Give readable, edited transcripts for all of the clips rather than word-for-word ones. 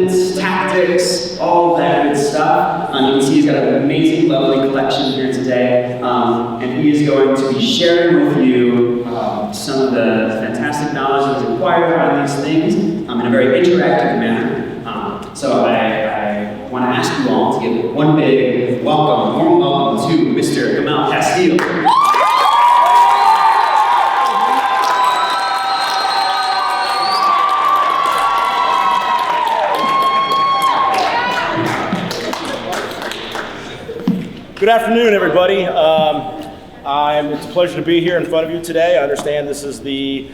movements, tactics, all of that good stuff. You can see he's got an amazing, lovely collection here today, and he is going to be sharing with you some of the fantastic knowledge that was acquired on these things in a very interactive manner. So I want to ask you all to give one big warm welcome to Mr. Gamal Castile. Good afternoon, everybody. It's a pleasure to be here in front of you today. I understand this is the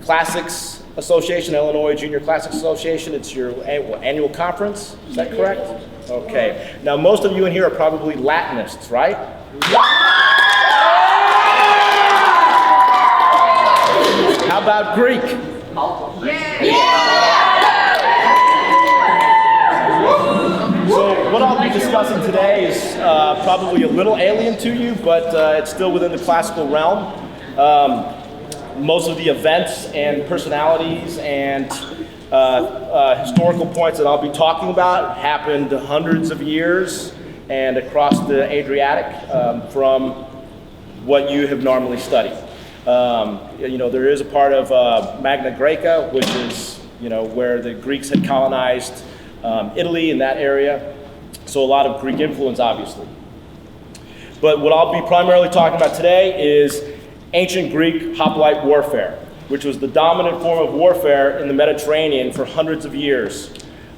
Classics Association, Illinois Junior Classics Association. It's your annual conference, is that correct? Okay. Now, most of you in here are probably Latinists, right? How about Greek? So what I'll be discussing today is probably a little alien to you, but it's still within the classical realm. Most of the events and personalities and historical points that I'll be talking about happened hundreds of years and across the Adriatic from what you have normally studied. There is a part of Magna Graeca, which is where the Greeks had colonized Italy in that area. So a lot of Greek influence, obviously. But what I'll be primarily talking about today is ancient Greek hoplite warfare, which was the dominant form of warfare in the Mediterranean for hundreds of years.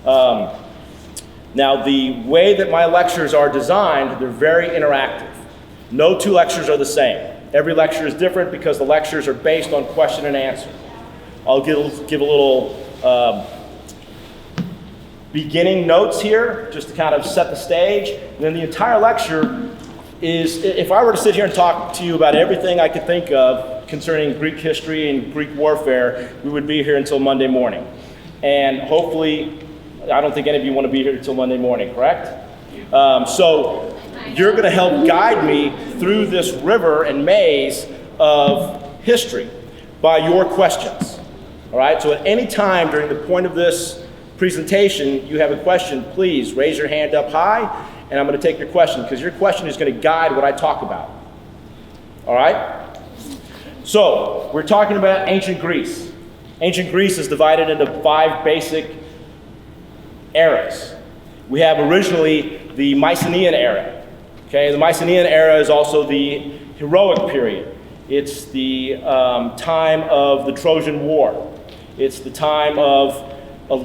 Now, the way that my lectures are designed, they're very interactive. No two lectures are the same. Every lecture is different because the lectures are based on question and answer. I'll give a little beginning notes here, just to kind of set the stage. And then the entire lecture is, if I were to sit here and talk to you about everything I could think of concerning Greek history and Greek warfare, we would be here until Monday morning. And hopefully, I don't think any of you want to be here until Monday morning, correct? So you're going to help guide me through this river and maze of history by your questions. All right, so at any time during the point of this presentation, you have a question, please raise your hand up high, and I'm going to take your question, because your question is going to guide what I talk about. All right? So, we're talking about ancient Greece. Ancient Greece is divided into 5 basic eras. We have originally the Mycenaean Era. Okay, the Mycenaean Era is also the heroic period. It's the time of the Trojan War. It's the time of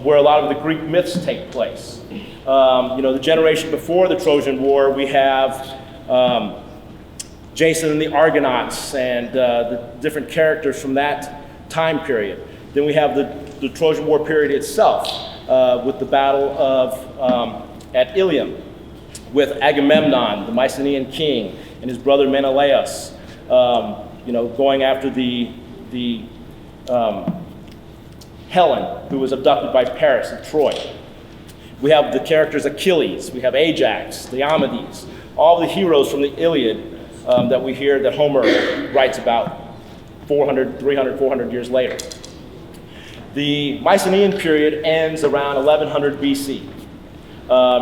where a lot of the Greek myths take place. The generation before the Trojan War, we have Jason and the Argonauts and the different characters from that time period. Then we have the Trojan War period itself with the battle of at Ilium with Agamemnon, the Mycenaean king, and his brother Menelaus, going after the Helen, who was abducted by Paris at Troy. We have the characters Achilles, we have Ajax, Diomedes, all the heroes from the Iliad that we hear that Homer writes about 400 years later. The Mycenaean period ends around 1100 BC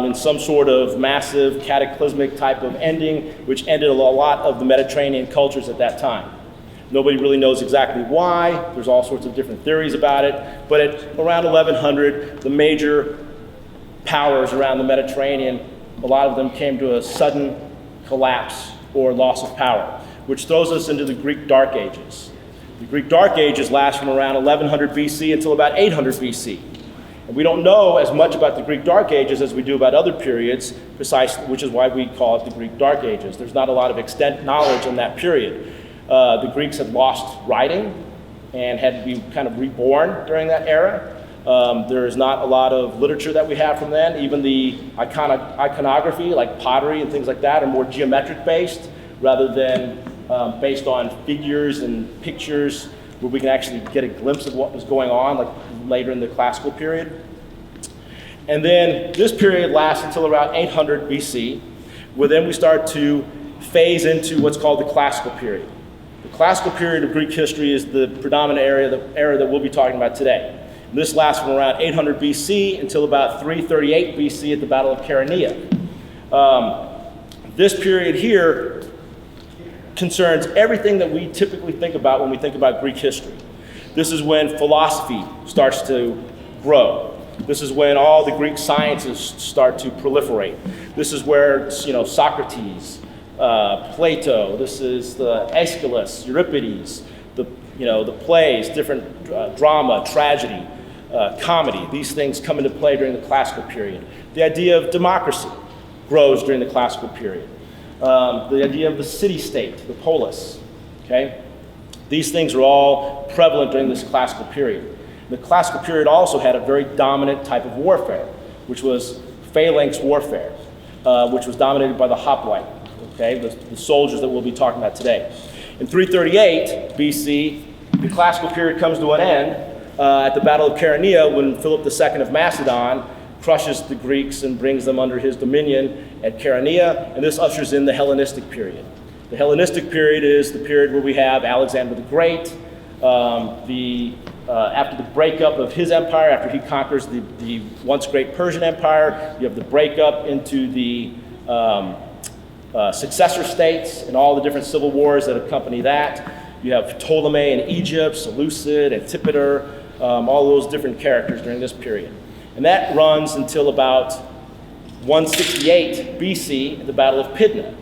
in some sort of massive cataclysmic type of ending, which ended a lot of the Mediterranean cultures at that time. Nobody really knows exactly why. There's all sorts of different theories about it. But at around 1100, the major powers around the Mediterranean, a lot of them came to a sudden collapse or loss of power, which throws us into the Greek Dark Ages. The Greek Dark Ages last from around 1100 BC until about 800 BC. And we don't know as much about the Greek Dark Ages as we do about other periods, which is why we call it the Greek Dark Ages. There's not a lot of extent knowledge in that period. The Greeks had lost writing and had to be kind of reborn during that era. There is not a lot of literature that we have from then. Even the iconography, like pottery and things like that, are more geometric based rather than based on figures and pictures where we can actually get a glimpse of what was going on, like later in the classical period. And then this period lasts until around 800 BC, where then we start to phase into what's called the classical period. The classical period of Greek history is the predominant era that we'll be talking about today. This lasts from around 800 BC until about 338 BC at the Battle of Chaeronea. This period here concerns everything that we typically think about when we think about Greek history. This is when philosophy starts to grow. This is when all the Greek sciences start to proliferate. This is where, Socrates, Plato, this is the Aeschylus, Euripides, the plays, different drama, tragedy, comedy. These things come into play during the classical period. The idea of democracy grows during the classical period. The idea of the city-state, the polis, okay? These things are all prevalent during this classical period. The classical period also had a very dominant type of warfare, which was Phalanx warfare, which was dominated by the Hoplite, okay? The soldiers that we'll be talking about today. In 338 BC, the classical period comes to an end at the Battle of Chaeronea when Philip II of Macedon crushes the Greeks and brings them under his dominion at Chaeronea, and this ushers in the Hellenistic period. The Hellenistic period is the period where we have Alexander the Great. After the breakup of his empire, after he conquers the once great Persian Empire, you have the breakup into the successor states and all the different civil wars that accompany that. You have Ptolemy in Egypt, Seleucid, Antipater, all those different characters during this period. And that runs until about 168 BC at the Battle of Pydna,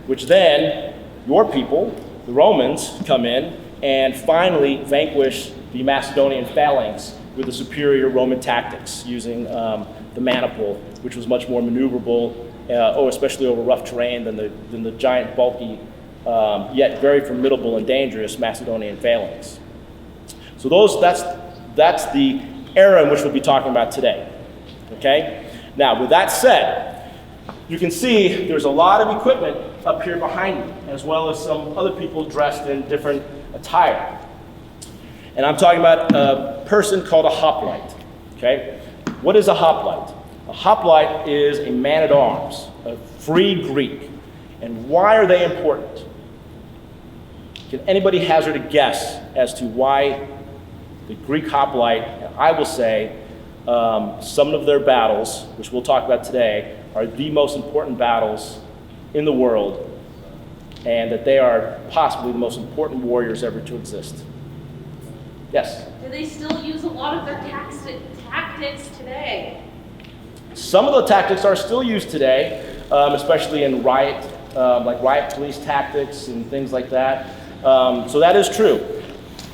which then your people, the Romans, come in and finally vanquish the Macedonian Phalanx with the superior Roman tactics using the maniple, which was much more maneuverable, especially over rough terrain than the giant, bulky, yet very formidable and dangerous Macedonian Phalanx. So that's the era in which we'll be talking about today, okay? Now, with that said, you can see there's a lot of equipment up here behind me, as well as some other people dressed in different attire. And I'm talking about a person called a hoplite, okay? What is a hoplite? A hoplite is a man-at-arms, a free Greek. And why are they important? Can anybody hazard a guess as to why the Greek hoplite, and I will say, some of their battles, which we'll talk about today, are the most important battles in the world, and that they are possibly the most important warriors ever to exist? Yes? Do they still use a lot of their tactics today? Some of the tactics are still used today, especially in riot police tactics and things like that. So that is true.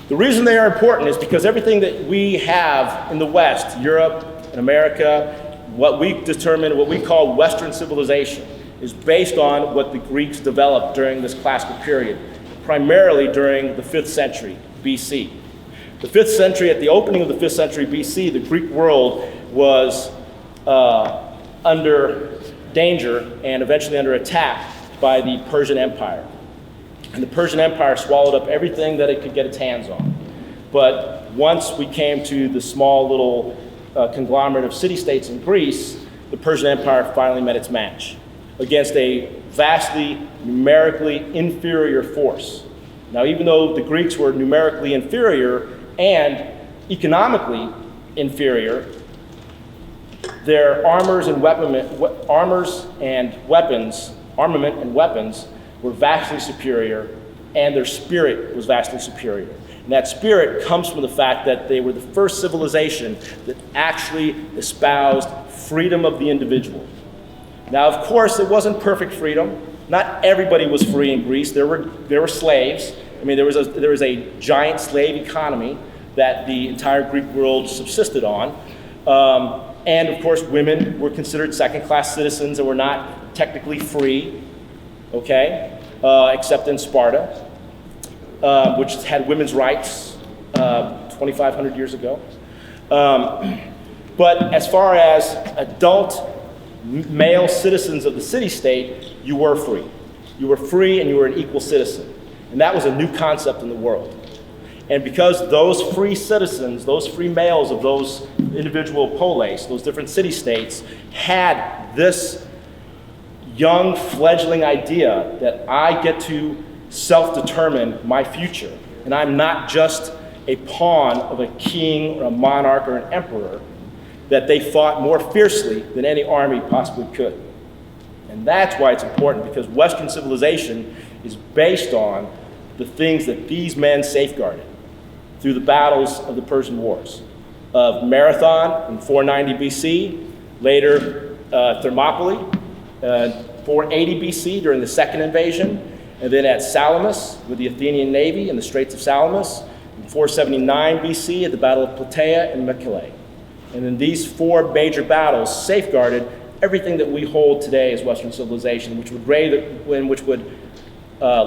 The reason they are important is because everything that we have in the West, Europe and America, what we call Western civilization, is based on what the Greeks developed during this classical period, primarily during the 5th century BC. The 5th century, at the opening of the 5th century BC, the Greek world was under danger and eventually under attack by the Persian Empire. And the Persian Empire swallowed up everything that it could get its hands on. But once we came to the small little conglomerate of city-states in Greece, the Persian Empire finally met its match against a vastly numerically inferior force. Now, even though the Greeks were numerically inferior and economically inferior, their armament and weapons were vastly superior, and their spirit was vastly superior. And that spirit comes from the fact that they were the first civilization that actually espoused freedom of the individual. Now, of course, it wasn't perfect freedom. Not everybody was free in Greece. There were slaves. I mean, there was a giant slave economy that the entire Greek world subsisted on. And of course, women were considered second-class citizens and were not technically free, okay, except in Sparta, which had women's rights 2,500 years ago. But as far as adult male citizens of the city-state, you were free. You were free and you were an equal citizen. And that was a new concept in the world. And because those free citizens, those free males of those individual polis, those different city-states, had this young fledgling idea that I get to self-determine my future. And I'm not just a pawn of a king or a monarch or an emperor that they fought more fiercely than any army possibly could. And that's why it's important, because Western civilization is based on the things that these men safeguarded through the battles of the Persian Wars, of Marathon in 490 BC, later Thermopylae, 480 BC during the second invasion, and then at Salamis with the Athenian navy in the Straits of Salamis, in 479 BC at the Battle of Plataea and Mycenaean. And then these four major battles safeguarded everything that we hold today as Western civilization, which would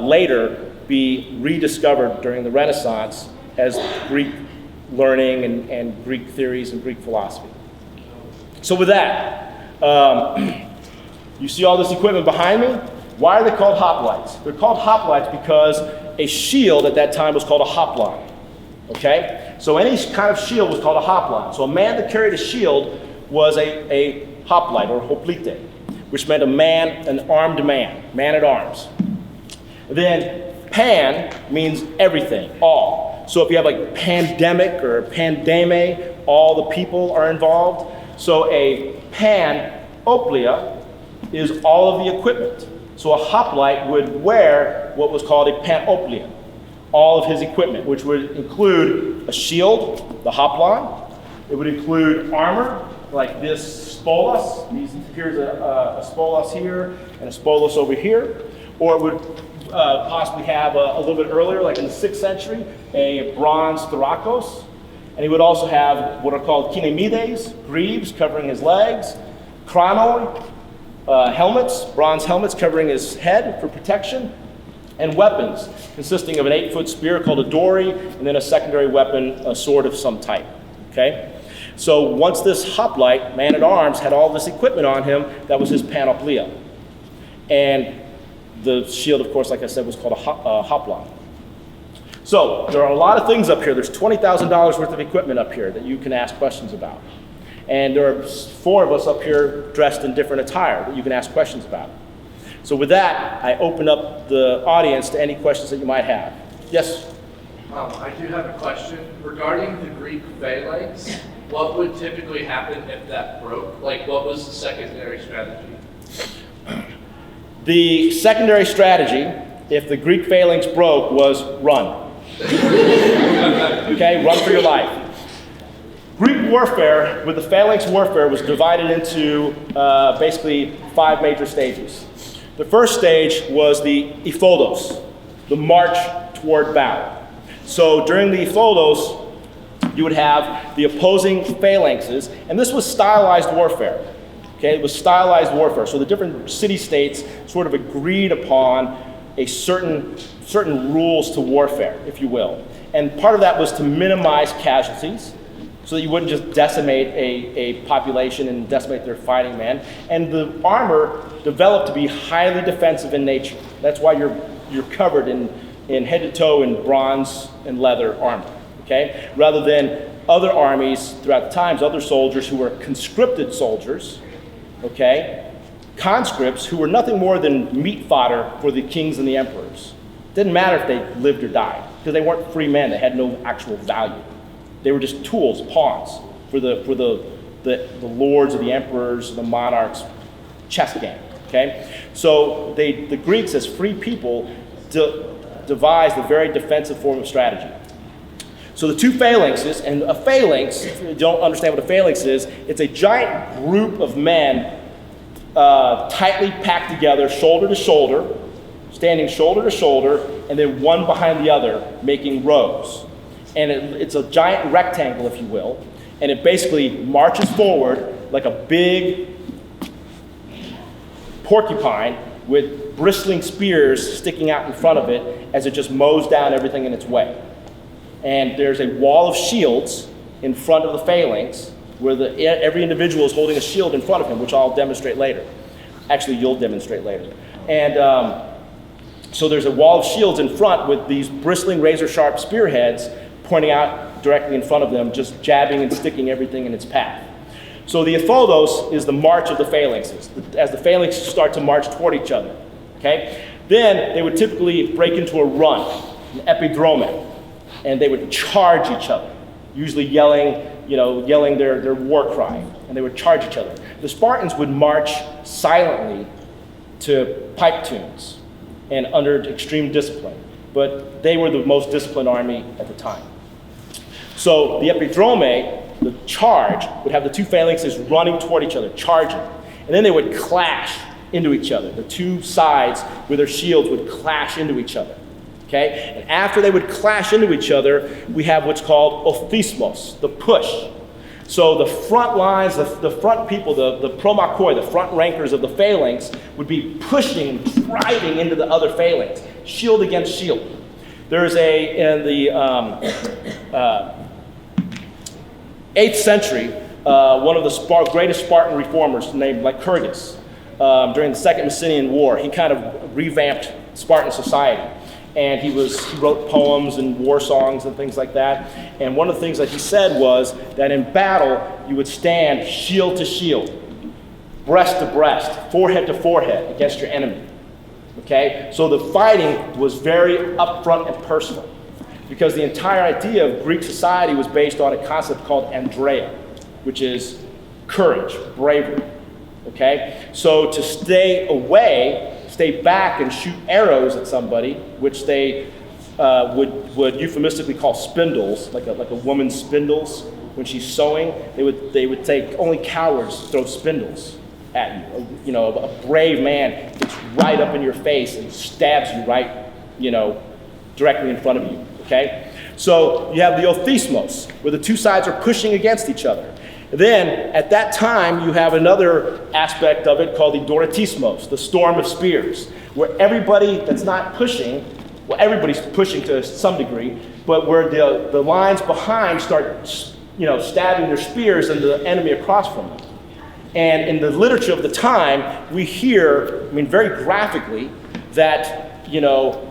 later be rediscovered during the Renaissance as Greek learning and Greek theories and Greek philosophy. So with that, you see all this equipment behind me? Why are they called hoplites? They're called hoplites because a shield at that time was called a hoplite. Okay? So any kind of shield was called a hoplite. So a man that carried a shield was a hoplite or hoplite, which meant a man, an armed man, man at arms. Then pan means everything, all. So if you have like pandemic or pandeme, all the people are involved. So a panoplia is all of the equipment. So a hoplite would wear what was called a panoplia, all of his equipment, which would include a shield, the hoplon. It would include armor, like this spolos. Here's a spolos here and a spolos over here. Or it would possibly have a little bit earlier, like in the 6th century, a bronze thorakos. And he would also have what are called kinemides, greaves covering his legs, chronoi, helmets, bronze helmets covering his head for protection, and weapons consisting of an 8-foot spear called a Dory, and then a secondary weapon, a sword of some type. Okay? So once this hoplite, man at arms, had all this equipment on him, that was his panoplia. And the shield, of course, like I said, was called a hoplon. So there are a lot of things up here. There's $20,000 worth of equipment up here that you can ask questions about. And there are 4 of us up here dressed in different attire that you can ask questions about. So with that, I open up the audience to any questions that you might have. Yes? I do have a question. Regarding the Greek phalanx, what would typically happen if that broke? Like, what was the secondary strategy? The secondary strategy, if the Greek phalanx broke, was run. Okay, run for your life. Greek warfare, with the phalanx warfare, was divided into basically 5 major stages. The first stage was the ephodos, the march toward battle. So during the ephodos, you would have the opposing phalanxes, and this was stylized warfare. Okay, it was stylized warfare. So the different city-states sort of agreed upon a certain rules to warfare, if you will. And part of that was to minimize casualties, so that you wouldn't just decimate a population and decimate their fighting men. And the armor developed to be highly defensive in nature. That's why you're covered in head to toe in bronze and leather armor, okay? Rather than other armies throughout the times, other soldiers who were conscripted soldiers, okay? Conscripts who were nothing more than meat fodder for the kings and the emperors. Didn't matter if they lived or died, because they weren't free men. They had no actual value. They were just tools, pawns for the lords or the emperors, the monarchs, chess game. Okay, so the Greeks, as free people, devised a very defensive form of strategy. So the 2 phalanxes, and a phalanx, if you don't understand what a phalanx is, it's a giant group of men tightly packed together, shoulder to shoulder, standing shoulder to shoulder, and then one behind the other, making rows. And it's a giant rectangle, if you will, and it basically marches forward like a big porcupine with bristling spears sticking out in front of it as it just mows down everything in its way. And there's a wall of shields in front of the phalanx where every individual is holding a shield in front of him, which I'll demonstrate later. Actually, you'll demonstrate later. And so there's a wall of shields in front with these bristling razor-sharp spearheads pointing out directly in front of them, just jabbing and sticking everything in its path. So the ephodos is the march of the phalanxes, as the phalanxes start to march toward each other, okay? Then they would typically break into a run, an epidrome. and they would charge each other, usually yelling their war cry, and they would charge each other. The Spartans would march silently to pipe tunes and under extreme discipline, but they were the most disciplined army at the time. So the epidrome, the charge, would have the two phalanxes running toward each other, charging, and then they would clash into each other. The two sides with their shields would clash into each other. Okay? And after they would clash into each other, we have what's called ophismos, the push. So the front lines, the front people, the promachoi, the front rankers of the phalanx, would be pushing and driving into the other phalanx, shield against shield. There's in the 8th century, one of the greatest Spartan reformers named Lycurgus, during the Second Mycenaean War, he kind of revamped Spartan society. And he wrote poems and war songs and things like that. And one of the things that he said was that in battle, you would stand shield to shield, breast to breast, forehead to forehead against your enemy. Okay? So the fighting was very upfront and personal, because the entire idea of Greek society was based on a concept called Andrea, which is courage, bravery. Okay? So to stay back and shoot arrows at somebody, which they would euphemistically call spindles, like a woman's spindles when she's sewing. They would take only cowards throw spindles at you. You know, a brave man gets right up in your face and stabs you right, directly in front of you. Okay, so you have the ophismos, where the two sides are pushing against each other. Then, at that time, you have another aspect of it called the doratismos, the storm of spears, where everybody that's not pushing, well, everybody's pushing to some degree, but where the lines behind start, stabbing their spears into the enemy across from them. And in the literature of the time, we hear, very graphically, that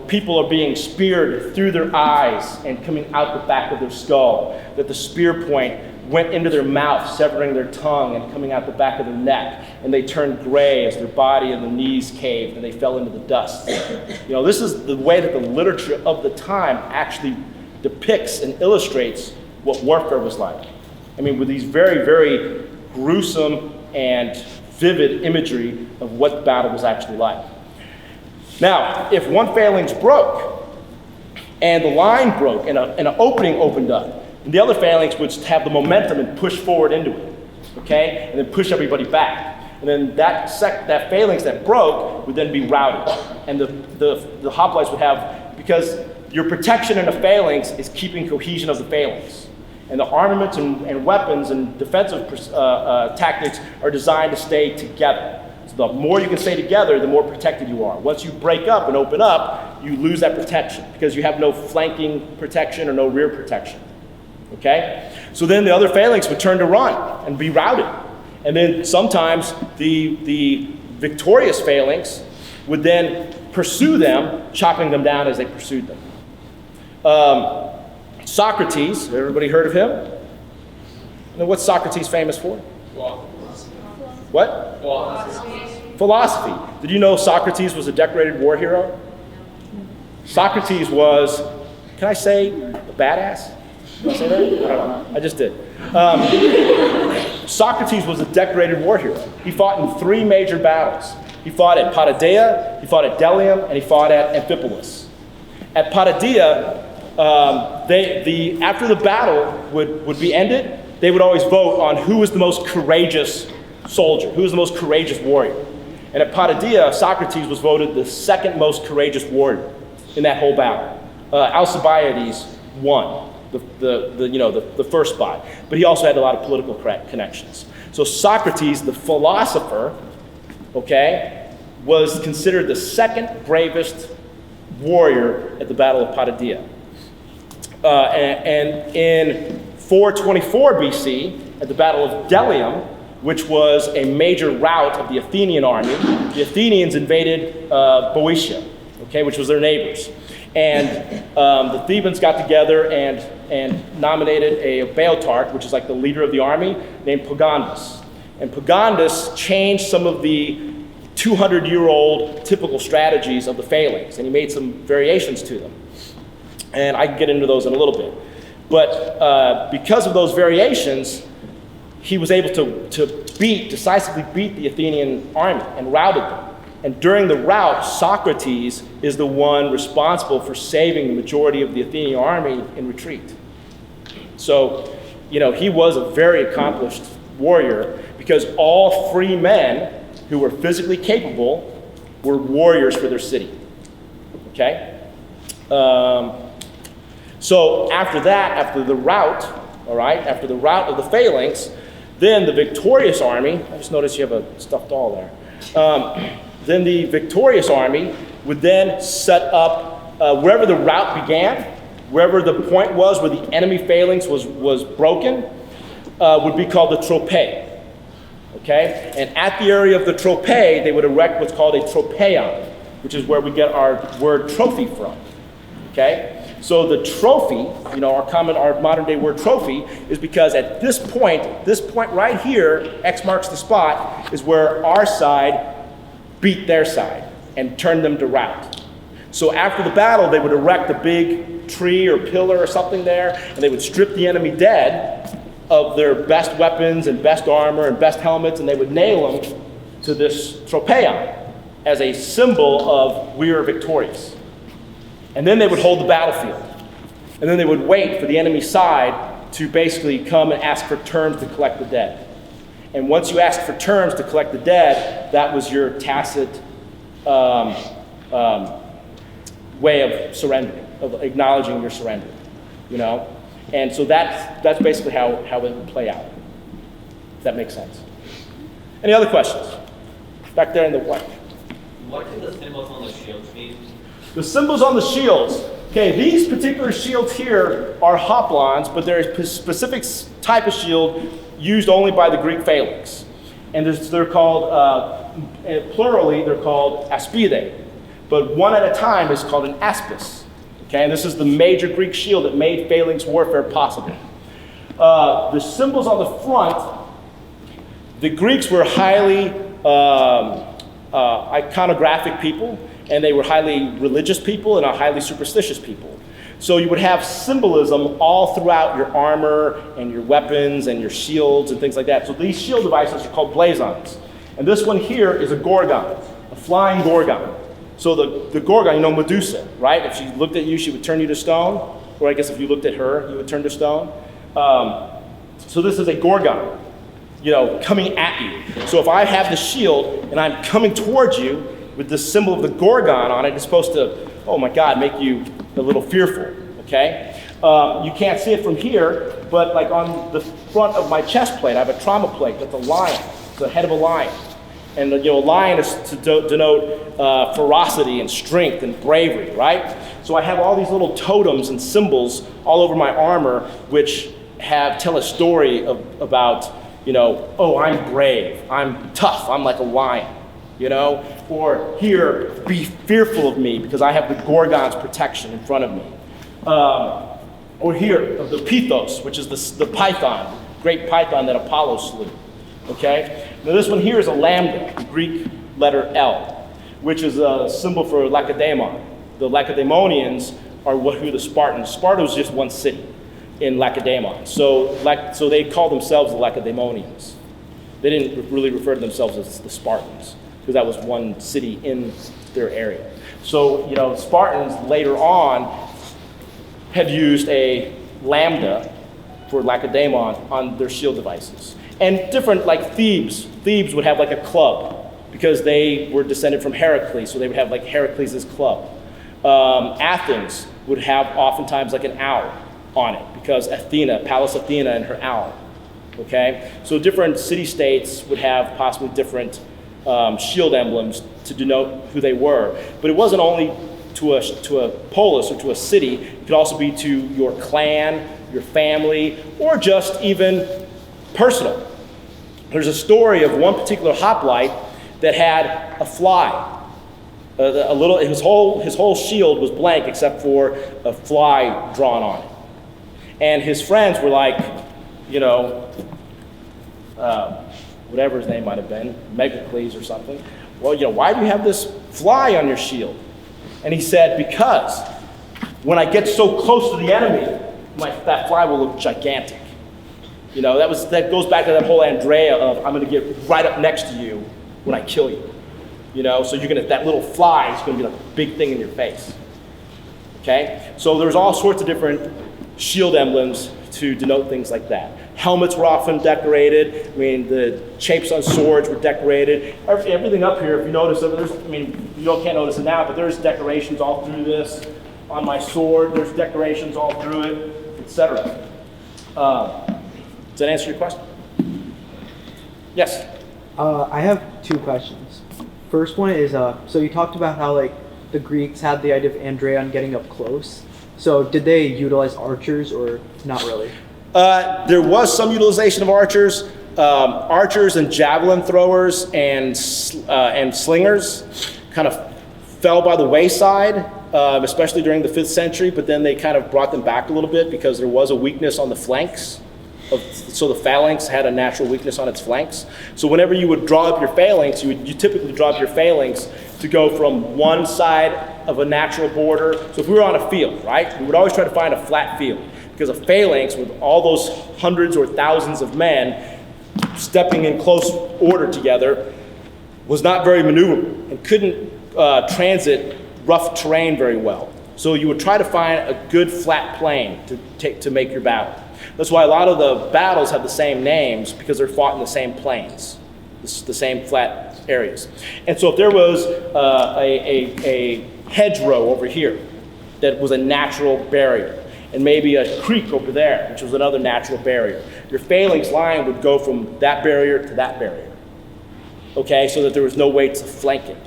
people are being speared through their eyes and coming out the back of their skull, that the spear point went into their mouth, severing their tongue and coming out the back of their neck, and they turned gray as their body and the knees caved and they fell into the dust. This is the way that the literature of the time actually depicts and illustrates what warfare was like. With these very, very gruesome and vivid imagery of what battle was actually like. Now, if one phalanx broke and the line broke and an opening opened up, and the other phalanx would have the momentum and push forward into it, okay? And then push everybody back. And then that phalanx that broke would then be routed. And the hoplites would have, because your protection in a phalanx is keeping cohesion of the phalanx. And the armaments and weapons and defensive tactics are designed to stay together. So the more you can stay together, the more protected you are. Once you break up and open up, you lose that protection because you have no flanking protection or no rear protection. Okay? So then the other phalanx would turn to run and be routed. And then sometimes the victorious phalanx would then pursue them, chopping them down as they pursued them. Socrates, everybody heard of him? And what's Socrates famous for? What? Philosophy. Did you know Socrates was a decorated war hero? Socrates was, can I say, a badass? Did I say that? I don't know. I just did. Socrates was a decorated war hero. He fought in 3 major battles. He fought at Potidaea, he fought at Delium, and he fought at Amphipolis. At Potidaea, after the battle would be ended, they would always vote on who was the most courageous soldier, who was the most courageous warrior. And at Potidaea, Socrates was voted the second most courageous warrior in that whole battle. Alcibiades won the first spot, but he also had a lot of political connections. So Socrates, the philosopher, was considered the second bravest warrior at the Battle of Potidaea. And in 424 BC, at the Battle of Delium, which was a major rout of the Athenian army, the Athenians invaded Boeotia, which was their neighbors. And the Thebans got together and nominated a Boeotarch, which is like the leader of the army, named Pogandus. And Pogandus changed some of the 200-year-old typical strategies of the phalanx, and he made some variations to them. And I can get into those in a little bit. But because of those variations, he was able to decisively beat the Athenian army and routed them. And during the rout, Socrates is the one responsible for saving the majority of the Athenian army in retreat. So, he was a very accomplished warrior because all free men who were physically capable were warriors for their city. Okay? So after that, after the rout of the Phalanx, then the victorious army, I just noticed you have a stuffed doll there. Then the victorious army would then set up wherever the rout began, wherever the point was where the enemy phalanx was broken, would be called the tropee. Okay? And at the area of the tropee, they would erect what's called a tropeion, which is where we get our word trophy from. Okay? So the trophy, our modern day word trophy, is because at this point right here, X marks the spot, is where our side beat their side and turned them to rout. So after the battle, they would erect a big tree or pillar or something there, and they would strip the enemy dead of their best weapons and best armor and best helmets, and they would nail them to this tropeion as a symbol of we are victorious. And then they would hold the battlefield. And then they would wait for the enemy side to basically come and ask for terms to collect the dead. And once you asked for terms to collect the dead, that was your tacit way of surrendering, of acknowledging your surrender, And so that's basically how it would play out. If that makes sense. Any other questions? Back there in the white. What do the symbols on the shields mean? The symbols on the shields. Okay, these particular shields here are hoplons, but they're a specific type of shield used only by the Greek phalanx. And they're called, plurally, they're called aspidae. But one at a time is called an aspis. Okay, and this is the major Greek shield that made phalanx warfare possible. The symbols on the front, the Greeks were highly iconographic people, and they were highly religious people and a highly superstitious people. So you would have symbolism all throughout your armor and your weapons and your shields and things like that. So these shield devices are called blazons. And this one here is a gorgon, a flying gorgon. So the gorgon, Medusa, right? If she looked at you, she would turn you to stone. Or I guess if you looked at her, you would turn to stone. So this is a gorgon, coming at you. So if I have the shield and I'm coming towards you with the symbol of the gorgon on it, it's supposed to, oh my God, make you a little fearful, okay? You can't see it from here, but like on the front of my chest plate, I have a trauma plate that's a lion. It's the head of a lion. And a lion is to denote ferocity and strength and bravery, right? So I have all these little totems and symbols all over my armor, which tell a story about, oh, I'm brave, I'm tough, I'm like a lion, or here, be fearful of me because I have the gorgon's protection in front of me. Or here, the Pythos, which is the python, great python that Apollo slew. Okay? Now this one here is a lambda, the Greek letter L, which is a symbol for Lacedaemon. The Lacedaemonians are who the Spartans. Sparta was just one city in Lacedaemon. So they call themselves the Lacedaemonians. They didn't really refer to themselves as the Spartans, because that was one city in their area. So, Spartans later on have used a lambda for Lacedaemon on their shield devices. And different, like Thebes would have like a club because they were descended from Heracles, so they would have like Heracles' club. Athens would have oftentimes like an owl on it because Pallas Athena and her owl. Okay? So different city-states would have possibly different shield emblems to denote who they were. But it wasn't only to a polis or to a city. It could also be to your clan, your family, or just even personal. There's a story of one particular hoplite that had a fly. His whole shield was blank except for a fly drawn on it. And his friends were like, whatever his name might have been, Megacles or something. Well, why do you have this fly on your shield? And he said, because When I get so close to the enemy, that fly will look gigantic. That goes back to that whole Andrea of I'm going to get right up next to you when I kill you. So that little fly is going to be like a big thing in your face. Okay? So there's all sorts of different shield emblems to denote things like that. Helmets were often decorated. The shapes on swords were decorated. Everything up here, if you notice, you can't notice it now, but there's decorations all through this. On my sword, there's decorations all through it, etc. Does that answer your question? Yes? I have two questions. First one is, so you talked about how the Greeks had the idea of Andrea and getting up close. So did they utilize archers or not really? There was some utilization of archers. Archers and javelin throwers and slingers kind of fell by the wayside, especially during the 5th century, but then they kind of brought them back a little bit because there was a weakness on the flanks. So the phalanx had a natural weakness on its flanks. So whenever you would draw up your phalanx, you typically draw up your phalanx to go from one side of a natural border. So if we were on a field, right, we would always try to find a flat field because a phalanx with all those hundreds or thousands of men stepping in close order together was not very maneuverable and couldn't transit rough terrain very well. So you would try to find a good flat plain to make your battle. That's why a lot of the battles have the same names because they're fought in the same plains, the same flat areas. And so if there was a hedgerow over here that was a natural barrier, and maybe a creek over there, which was another natural barrier, your phalanx line would go from that barrier to that barrier, okay, so that there was no way to flank it.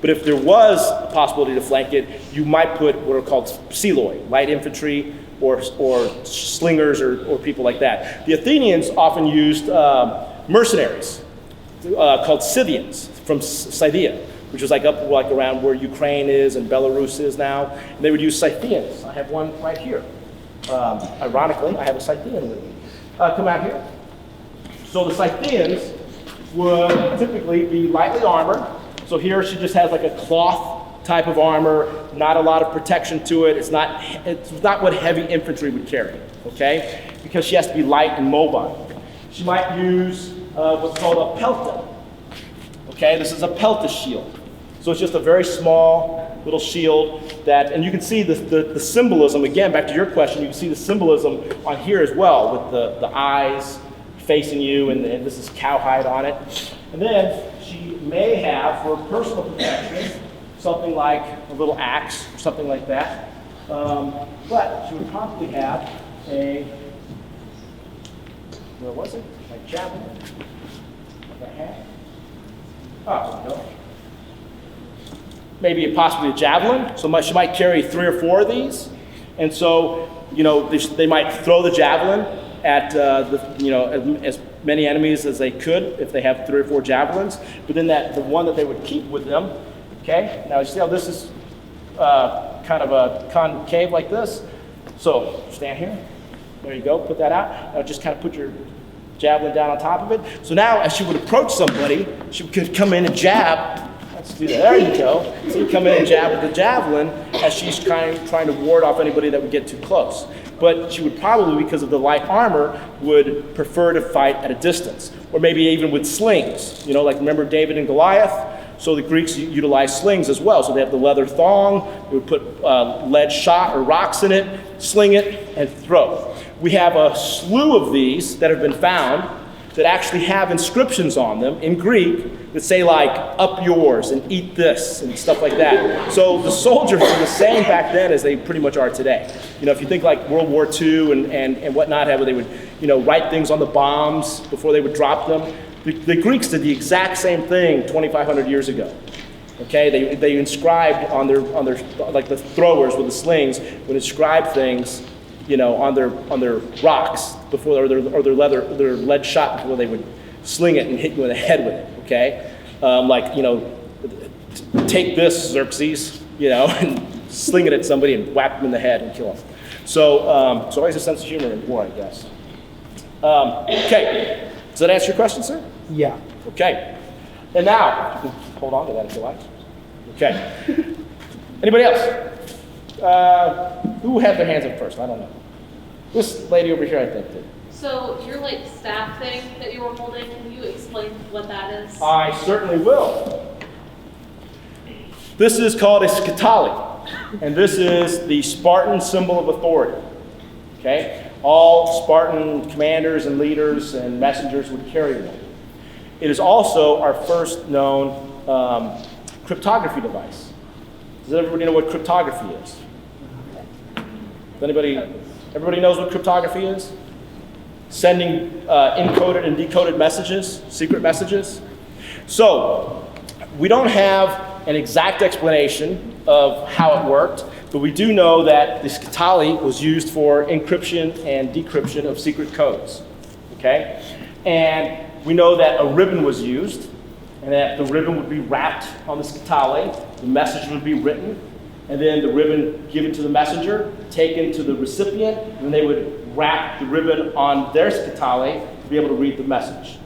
But if there was a possibility to flank it, you might put what are called seloi, light infantry, or slingers or people like that. The Athenians often used mercenaries called Scythians from Scythia, which was up around where Ukraine is and Belarus is now. And they would use Scythians. I have one right here. Ironically, I have a Scythian with me. Come out here. So the Scythians would typically be lightly armored. So here she just has a cloth type of armor, not a lot of protection to it. It's not what heavy infantry would carry, okay? Because she has to be light and mobile. She might use what's called a pelta. Okay, this is a pelta shield. So it's just a very small little shield and you can see the symbolism, again, back to your question, you can see the symbolism on here as well with the eyes facing you and this is cowhide on it. And then she may have, for personal protection, something like a little axe or something like that. But she would probably have where was it? My javelin. What I had? Oh, there we go. Maybe possibly a javelin. So she might carry 3 or 4 of these. And so, they might throw the javelin at as many enemies as they could if they have 3 or 4 javelins. But then the one that they would keep with them. Okay, now you see how this is kind of a concave like this? So stand here, there you go, put that out. Now just kind of put your javelin down on top of it. So now as she would approach somebody, she could come in and jab. Let's do that, there you go. So you come in and jab with the javelin as she's trying to ward off anybody that would get too close. But she would probably, because of the light armor, would prefer to fight at a distance. Or maybe even with slings. Remember David and Goliath? So the Greeks utilized slings as well. So they have the leather thong, they would put lead shot or rocks in it, sling it, and throw. We have a slew of these that have been found that actually have inscriptions on them in Greek that say up yours and eat this and stuff like that. So the soldiers were the same back then as they pretty much are today. If you think World War II and whatnot, how they would write things on the bombs before they would drop them. The Greeks did the exact same thing 2,500 years ago. Okay, they inscribed on their the throwers with the slings would inscribe things, on their rocks before or their lead shot before they would sling it and hit you in the head with it. Okay, take this, Xerxes, and sling it at somebody and whack them in the head and kill them. So always a sense of humor in war, I guess. Okay. Does that answer your question, sir? Yeah. Okay. And now, you can hold on to that if you like. Okay. Anybody else? Who had their hands up first? I don't know. This lady over here, I think, did. So your like staff thing that you were holding, can you explain what that is? I certainly will. This is called a scutali, and this is the Spartan symbol of authority. Okay? All Spartan commanders and leaders and messengers would carry one. It is also our first known cryptography device. Does everybody know what cryptography is? Everybody knows what cryptography is? Sending encoded and decoded messages, secret messages. So, we don't have an exact explanation of how it worked, but we do know that the scutali was used for encryption and decryption of secret codes. Okay? And we know that a ribbon was used, and that the ribbon would be wrapped on the scutali, the message would be written, and then the ribbon given to the messenger, taken to the recipient, and then they would wrap the ribbon on their scutali to be able to read the message.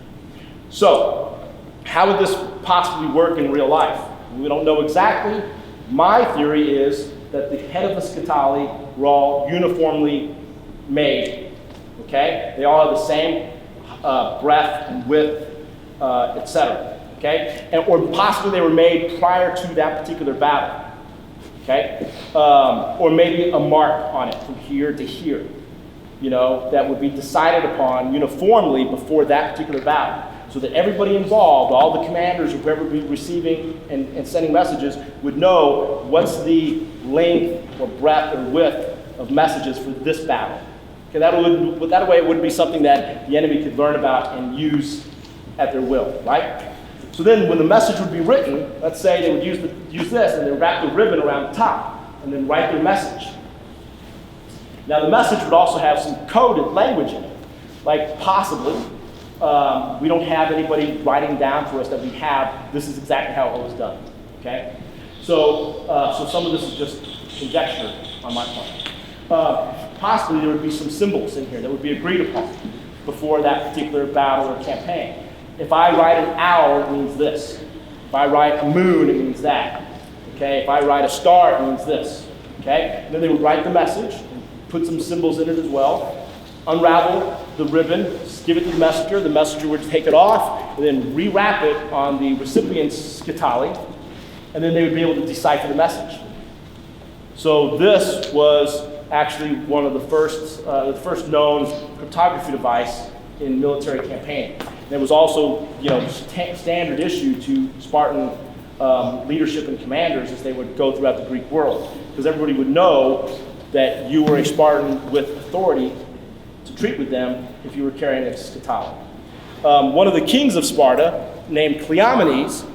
So, how would this possibly work in real life? We don't know exactly. My theory is that the head of the scutali were all uniformly made. Okay? They all have the same breadth and width, etc. Okay? Or possibly they were made prior to that particular battle. Okay? Or maybe a mark on it from here to here, that would be decided upon uniformly before that particular battle, so that everybody involved, all the commanders or whoever would be receiving and sending messages, would know what's the length or breadth or width of messages for this battle. Okay, that way it wouldn't be something that the enemy could learn about and use at their will, right? So then when the message would be written, let's say they would use this, and they would wrap the ribbon around the top, and then write their message. Now the message would also have some coded language in it, like possibly, we don't have anybody writing down for us that we have, this is exactly how it was done, okay? So some of this is just conjecture on my part. Possibly there would be some symbols in here that would be agreed upon before that particular battle or campaign. If I write an owl, it means this. If I write a moon, it means that. Okay? If I write a star, it means this. Okay? And then they would write the message, and put some symbols in it as well, unravel the ribbon, give it to the messenger would take it off, and then rewrap it on the recipient's scutali, and then they would be able to decipher the message. So this was actually one of the first known cryptography device in military campaigning. And it was also, standard issue to Spartan leadership and commanders as they would go throughout the Greek world, because everybody would know that you were a Spartan with authority to treat with them if you were carrying a scutali. One of the kings of Sparta, named Cleomenes,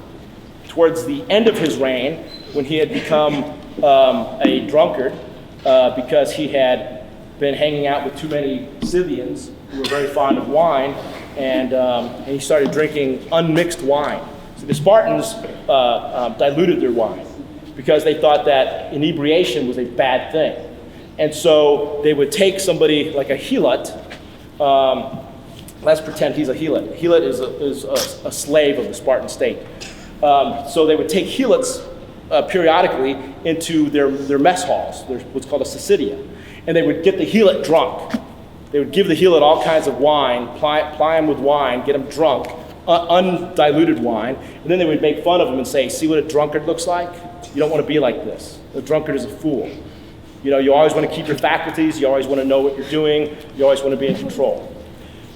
towards the end of his reign, when he had become a drunkard because he had been hanging out with too many Scythians who were very fond of wine, and he started drinking unmixed wine. So the Spartans diluted their wine because they thought that inebriation was a bad thing. And so they would take somebody like a helot. Let's pretend he's a helot. A helot is a slave of the Spartan state. So they would take helots periodically into their mess halls, what's called a Syssidia. And they would get the helot drunk. They would give the helot all kinds of wine, ply him with wine, get him drunk, undiluted wine, and then they would make fun of him and say, see what a drunkard looks like? You don't want to be like this. The drunkard is a fool. You always want to keep your faculties, you always want to know what you're doing, you always want to be in control.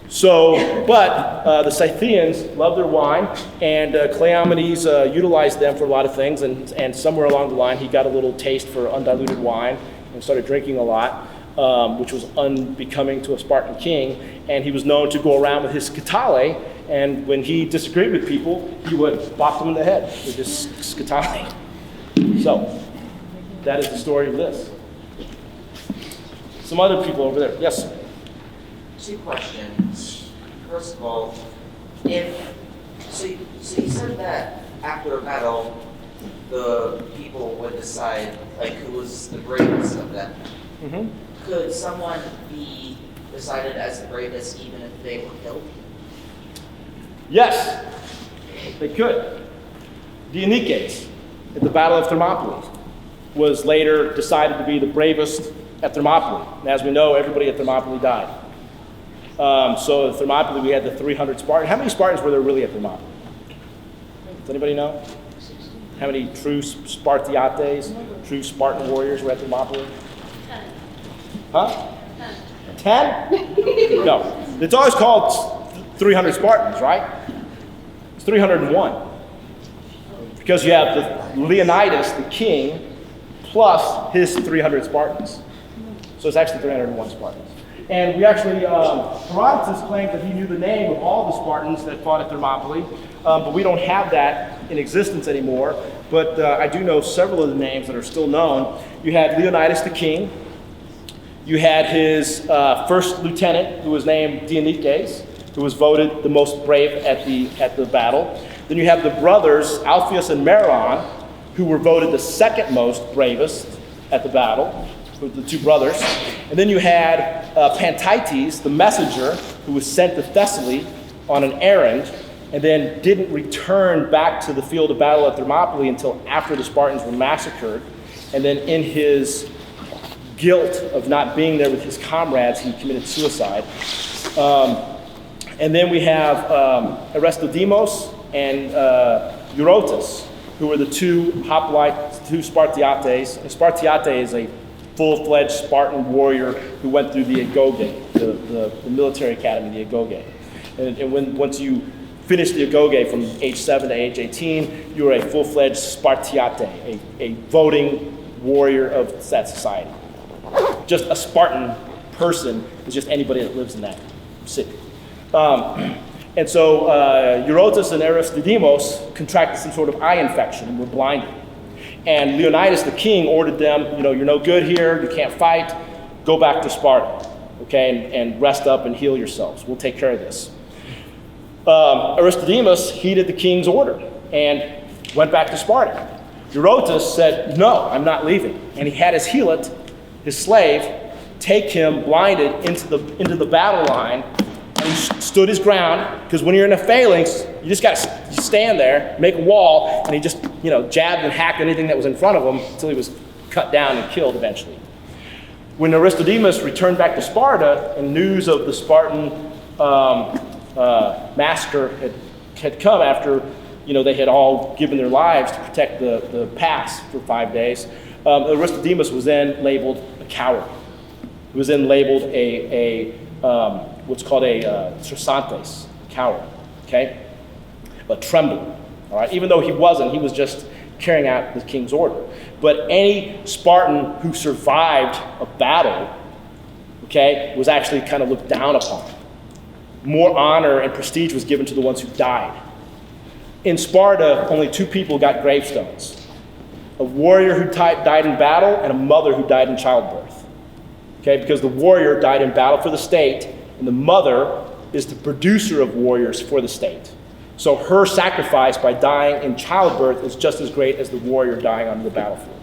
So, but the Scythians loved their wine, and Cleomenes utilized them for a lot of things, and somewhere along the line he got a little taste for undiluted wine and started drinking a lot, which was unbecoming to a Spartan king, and he was known to go around with his scutali, and when he disagreed with people, he would bop them in the head with his scutali. So, that is the story of this. Some other people over there. Yes? Two questions. First of all, so you said that after a battle, the people would decide who was the bravest of them. Mm-hmm. Could someone be decided as the bravest even if they were killed? Yes, they could. The Eniques at the Battle of Thermopylae. was later decided to be the bravest at Thermopylae. And as we know, everybody at Thermopylae died. So at Thermopylae, we had the 300 Spartans. How many Spartans were there really at Thermopylae? Does anybody know? How many true Spartiates, true Spartan warriors were at Thermopylae? 10. Huh? 10? No. It's always called 300 Spartans, right? It's 301. Because you have the Leonidas, the king, plus his 300 Spartans. So it's actually 301 Spartans. And we actually, Herodotus claims that he knew the name of all the Spartans that fought at Thermopylae, but we don't have that in existence anymore. But I do know several of the names that are still known. You had Leonidas the king. You had his first lieutenant, who was named Dionysius, who was voted the most brave at the battle. Then you have the brothers, Alpheus and Meron, who were voted the second most bravest at the battle, with the two brothers. And then you had Pantites, the messenger, who was sent to Thessaly on an errand, and then didn't return back to the field of battle at Thermopylae until after the Spartans were massacred. And then in his guilt of not being there with his comrades, he committed suicide. And then we have Aristodemos and Eurotas, who were the two Hoplites, two Spartiates. And Spartiate is a full-fledged Spartan warrior who went through the Agoge, the military academy, the Agoge. And once you finish the Agoge from age 7 to age 18, you are a full-fledged Spartiate, a voting warrior of that society. Just a Spartan person is just anybody that lives in that city. And so Eurotas and Aristodemos contracted some sort of eye infection and were blinded. And Leonidas the king ordered them, you're no good here, you can't fight, go back to Sparta, okay, and rest up and heal yourselves. We'll take care of this. Aristodemos heeded the king's order and went back to Sparta. Eurotas said, no, I'm not leaving. And he had his helot, his slave, take him blinded into the battle line, and he stood his ground, because when you're in a phalanx, you just got to stand there, make a wall, and he just, jabbed and hacked anything that was in front of him until he was cut down and killed eventually. When Aristodemos returned back to Sparta and news of the Spartan massacre had come after, they had all given their lives to protect the pass for 5 days, Aristodemos was then labeled a coward. He was then labeled what's called a thrassantes, coward, okay? A trembler, all right? Even though he wasn't, he was just carrying out the king's order. But any Spartan who survived a battle, okay, was actually kind of looked down upon. More honor and prestige was given to the ones who died. In Sparta, only 2 people got gravestones. A warrior who died in battle and a mother who died in childbirth. Okay, because the warrior died in battle for the state, and the mother is the producer of warriors for the state. So her sacrifice by dying in childbirth is just as great as the warrior dying on the battlefield.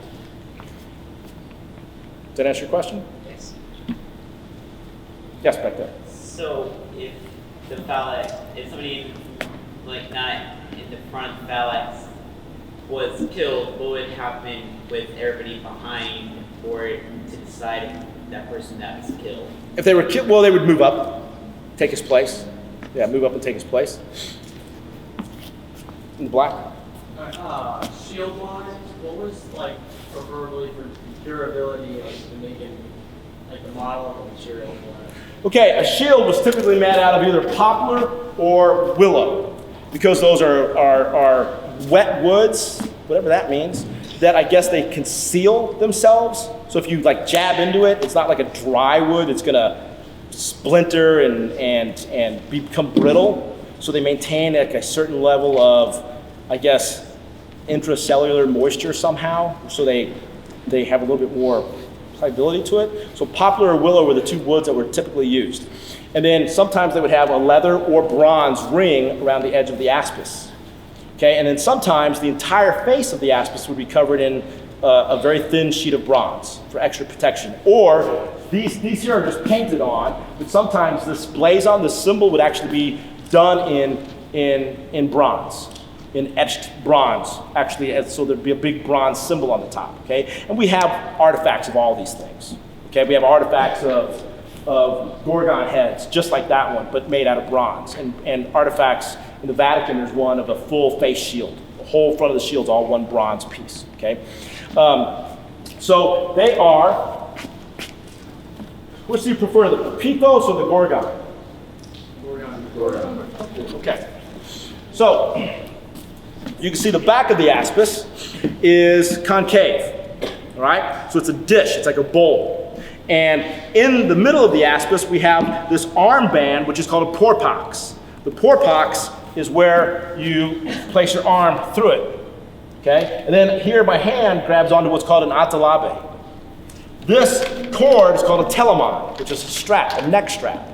Does that answer your question? Yes. Yes, back there. So if the phalanx, if somebody not in the front phalanx was killed, what would happen with everybody behind for it to decide if that person that was killed? If they were killed, well, they would move up, take his place. Yeah, move up and take his place. In the black. Shield-wise, what was preferably for durability, to make it the model of the material? Okay, a shield was typically made out of either poplar or willow, because those are wet woods, whatever that means, that I guess they conceal themselves. So if you jab into it, it's not like a dry wood, it's gonna splinter and become brittle. So they maintain a certain level of, I guess, intracellular moisture somehow, so they have a little bit more pliability to it. So poplar or willow were the 2 woods that were typically used. And then sometimes they would have a leather or bronze ring around the edge of the aspis. Okay, and then sometimes the entire face of the aspis would be covered in a very thin sheet of bronze for extra protection. Or these here are just painted on, but sometimes this blazon, the symbol, would actually be done in bronze, in etched bronze, actually, so there'd be a big bronze symbol on the top, okay? And we have artifacts of all these things, okay? We have artifacts of Gorgon heads, just like that one, but made out of bronze. And artifacts in the Vatican, there's one of a full face shield. The whole front of the shield's all one bronze piece, okay? So they are, which do you prefer, the Pithos or the Gorgon? Gorgon. Okay. So you can see the back of the aspis is concave, all right? So it's a dish, it's like a bowl. And in the middle of the aspis, we have this armband, which is called a porpox. The porpox is where you place your arm through it, okay? And then here my hand grabs onto what's called an atalabe. This cord is called a telemon, which is a strap, a neck strap.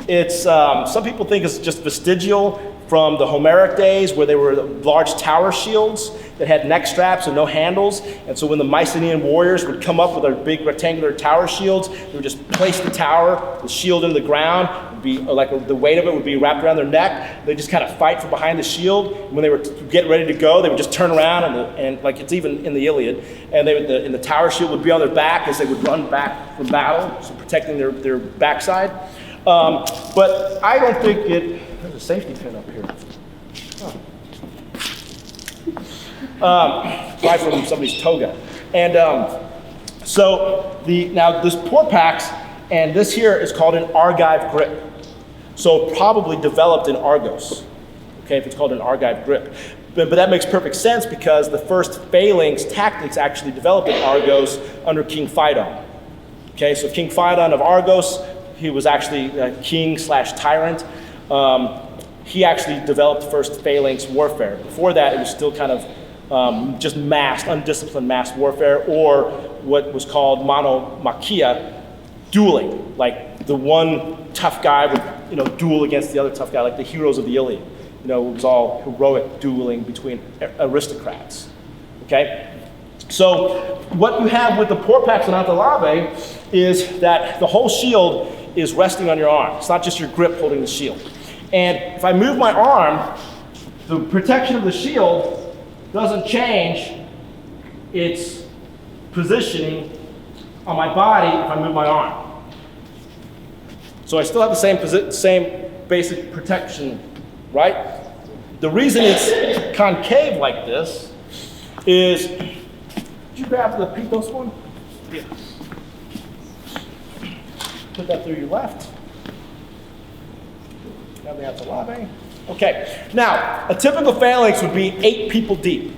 It's, some people think it's just vestigial from the Homeric days where they were large tower shields that had neck straps and no handles. And so when the Mycenaean warriors would come up with their big rectangular tower shields, they would just place the tower, the shield into the ground, it'd be like the weight of it would be wrapped around their neck. They just kind of fight from behind the shield. And when they were getting ready to go, they would just turn around and like it's even in the Iliad, and and the tower shield would be on their back as they would run back from battle, so protecting their backside. But I don't think there's a safety pin up here. Right from somebody's toga. And now this porpax, and this here is called an argive grip. So probably developed in Argos, okay, if it's called an argive grip. But that makes perfect sense because the first phalanx tactics actually developed in Argos under King Phaedon. Okay, so King Phaedon of Argos, he was actually a king/tyrant. He actually developed first phalanx warfare. Before that, it was still kind of just undisciplined mass warfare, or what was called monomachia, dueling. Like the one tough guy would, duel against the other tough guy, like the heroes of the Iliad. It was all heroic dueling between aristocrats. Okay? So what you have with the porpax and atalabe is that the whole shield is resting on your arm. It's not just your grip holding the shield. And if I move my arm, the protection of the shield doesn't change its positioning on my body if I move my arm. So I still have the same basic protection, right? The reason it's concave like this is, did you grab the Pithos one? Yeah. Put that through your left. Now the atalabe. Okay, now a typical phalanx would be 8 people deep.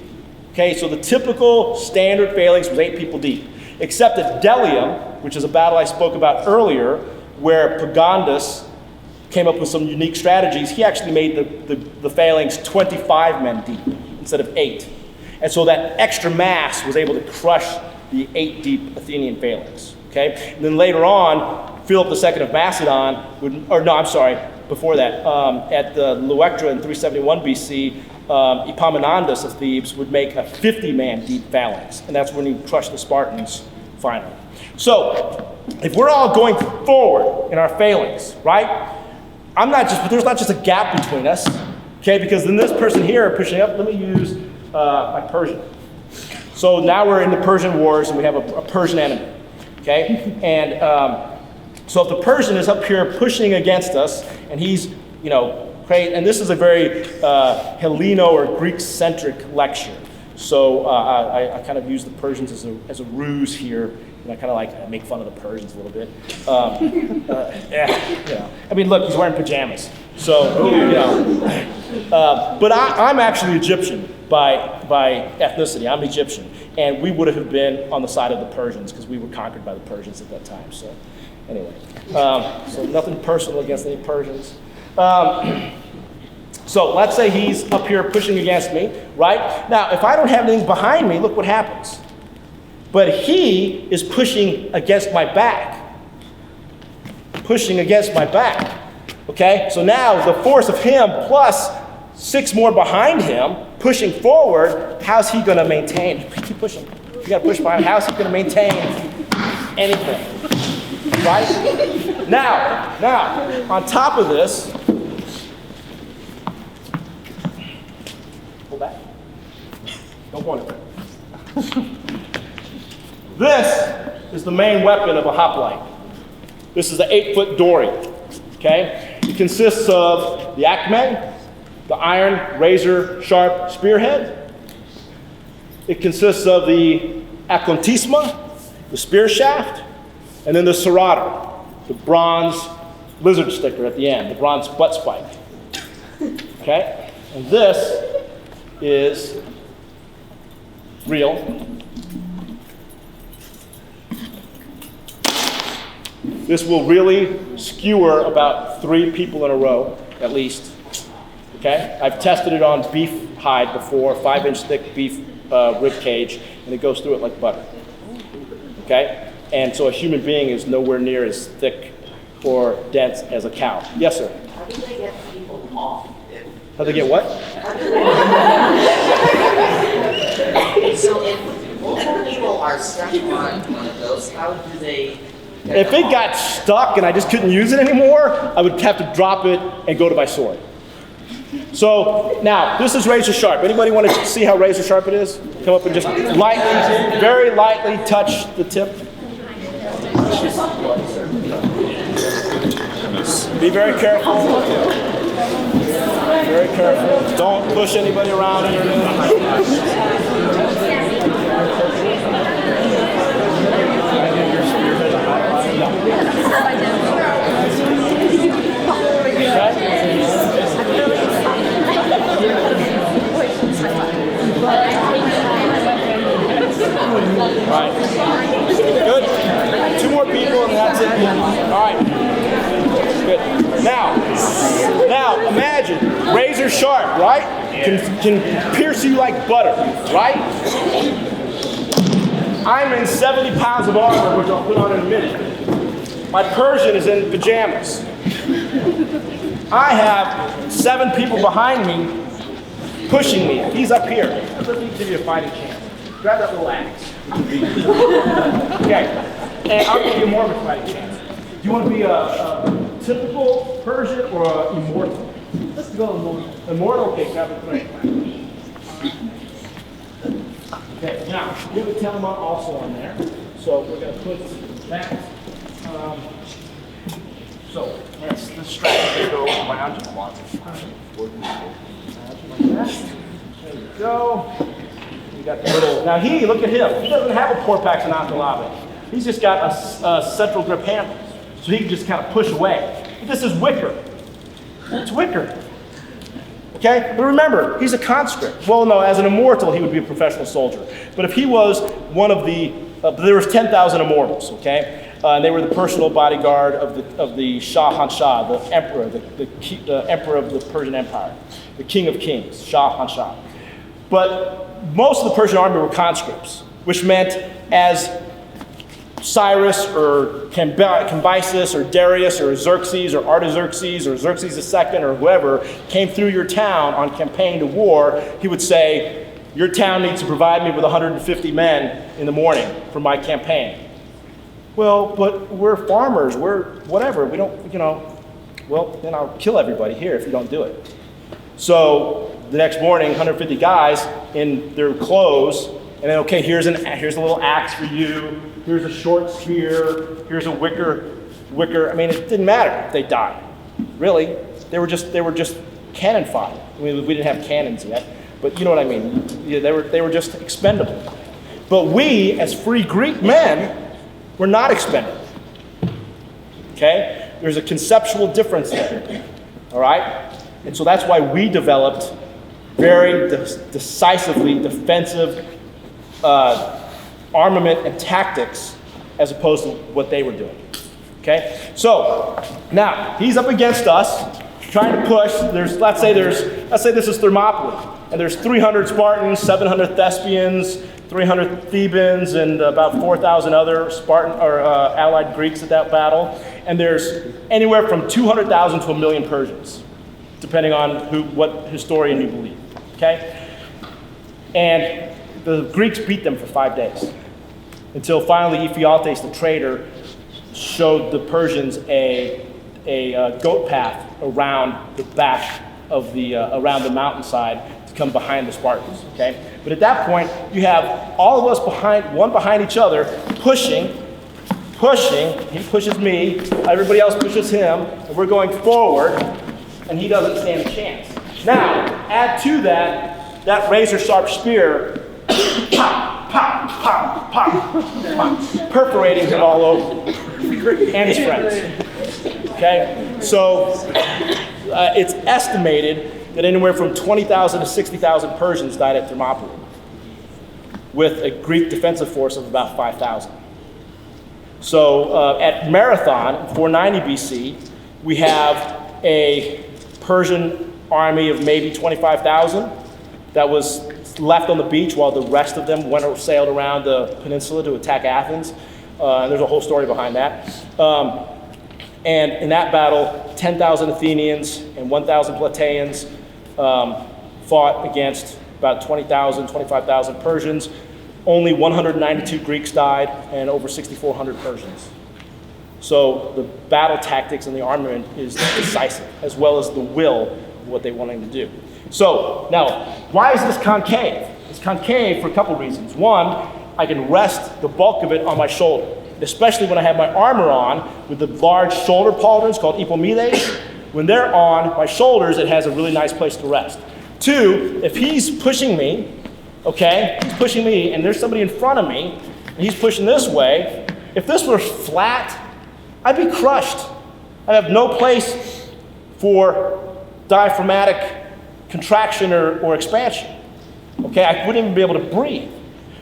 Okay, so the typical standard phalanx was 8 people deep. Except at Delium, which is a battle I spoke about earlier, where Pagondus came up with some unique strategies, he actually made the phalanx 25 men deep instead of 8. And so that extra mass was able to crush the 8 deep Athenian phalanx. Okay, and then later on, Philip II of Macedon before that, at the Luectra in 371 BC, Epaminondas of Thebes would make a 50-man deep phalanx, and that's when he crushed the Spartans finally. So, if we're all going forward in our phalanx, right? There's not just a gap between us, okay? Because then this person here pushing up, let me use my Persian. So now we're in the Persian Wars, and we have a Persian enemy, okay? And so if the Persian is up here pushing against us, and he's, great, and this is a very Helleno or Greek-centric lecture. So I kind of use the Persians as a ruse here, and I kind of I make fun of the Persians a little bit. I mean, look, he's wearing pajamas. So, but I'm actually Egyptian by ethnicity. I'm Egyptian, and we would have been on the side of the Persians because we were conquered by the Persians at that time. So. Anyway, so nothing personal against any Persians. So let's say he's up here pushing against me, right? Now, if I don't have anything behind me, look what happens. But he is pushing against my back. Pushing against my back. Okay? So now the force of him plus 6 more behind him pushing forward, how's he going to maintain? Keep pushing. You got to push behind. How's he going to maintain anything? Right? Now, on top of this, Go back. Don't go anywhere. This is the main weapon of a hoplite. This is the 8-foot Dory. Okay? It consists of the acme, the iron razor sharp spearhead. It consists of the acontisma, the spear shaft, and then the serrator, the bronze lizard sticker at the end, the bronze butt spike. Okay? And this is real. This will really skewer about 3 people in a row, at least. Okay? I've tested it on beef hide before, 5-inch thick beef rib cage, and it goes through it like butter. Okay? And so a human being is nowhere near as thick or dense as a cow. Yes, sir? How do they get people off? How they get what? So if multiple people are stuck on one of those, how do they get If them it off? got stuck and I just couldn't use it anymore, I would have to drop it and go to my sword. So now, this is razor sharp. Anybody want to see how razor sharp it is? Come up and just lightly, very lightly touch the tip. Be very careful. Very careful. Don't push anybody around. Right. Good. 2 more people and that's it. All right. Good. Now imagine razor sharp, right? Can pierce you like butter, right? I'm in 70 pounds of armor, which I'll put on in a minute. My Persian is in pajamas. I have 7 people behind me pushing me. He's up here. Let me give you a fighting chance. Grab that little axe. Okay. And I'll give you more of a fighting chance. Do you want to be a typical Persian or an immortal? Let's go immortal. Immortal? Okay, grab the three. Okay, now, we have a Telemon also on there. So we're going to put that. So let's strap it go around you. There you go. You got the little. Now look at him. He doesn't have a Porpax and Antalave. He's just got a central grip handle, so he can just kind of push away. But this is Wicker. It's Wicker. Okay, but remember, he's a conscript. Well, no, as an immortal, he would be a professional soldier. But if he was one of the, there was 10,000 immortals. Okay, and they were the personal bodyguard of the Shah Hanshah, the emperor, the emperor of the Persian Empire, the king of kings, Shah Hanshah. But most of the Persian army were conscripts, which meant as Cyrus or Cambyses or Darius or Xerxes or Artaxerxes or Xerxes II or whoever came through your town on campaign to war, he would say, your town needs to provide me with 150 men in the morning for my campaign. Well, but we're farmers, we're whatever, we don't, well, then I'll kill everybody here if you don't do it. So the next morning, 150 guys in their clothes, and then, okay, here's a little axe for you, here's a short spear, here's a wicker. I mean, it didn't matter if they died. Really, they were just cannon fodder. I mean, we didn't have cannons yet, but you know what I mean. Yeah, they were just expendable. But we, as free Greek men, were not expendable. Okay, there's a conceptual difference there. All right, and so that's why we developed very decisively defensive armament and tactics as opposed to what they were doing. Okay? So now he's up against us, trying to push. Let's say this is Thermopylae, and there's 300 Spartans, 700 Thespians, 300 Thebans, and about 4,000 other Spartan or allied Greeks at that battle. And there's anywhere from 200,000 to 1 million Persians, depending on what historian you believe. Okay? And the Greeks beat them for 5 days, until finally Ephialtes the traitor showed the Persians a goat path around the back of around the mountainside to come behind the Spartans, okay? But at that point, you have all of us one behind each other, pushing, he pushes me, everybody else pushes him, and we're going forward, and he doesn't stand a chance. Now, add to that razor sharp spear, pop, pop, pop, pop, pop, perforating him all over, and his friends. Okay? So, it's estimated that anywhere from 20,000 to 60,000 Persians died at Thermopylae, with a Greek defensive force of about 5,000. So at Marathon, 490 BC, we have a Persian army of maybe 25,000 that was left on the beach while the rest of them went or sailed around the peninsula to attack Athens. And there's a whole story behind that. And in that battle, 10,000 Athenians and 1,000 Plataeans fought against about 20,000, 25,000 Persians. Only 192 Greeks died and over 6,400 Persians. So the battle tactics and the armament is decisive, as well as the will of what they wanted to do. So now, why is this concave? It's concave for a couple reasons. One, I can rest the bulk of it on my shoulder, especially when I have my armor on with the large shoulder pauldrons called epomedes. When they're on my shoulders, it has a really nice place to rest. Two, if he's pushing me, okay, he's pushing me, and there's somebody in front of me, and he's pushing this way, if this were flat, I'd be crushed. I'd have no place for diaphragmatic contraction or expansion. Okay, I wouldn't even be able to breathe.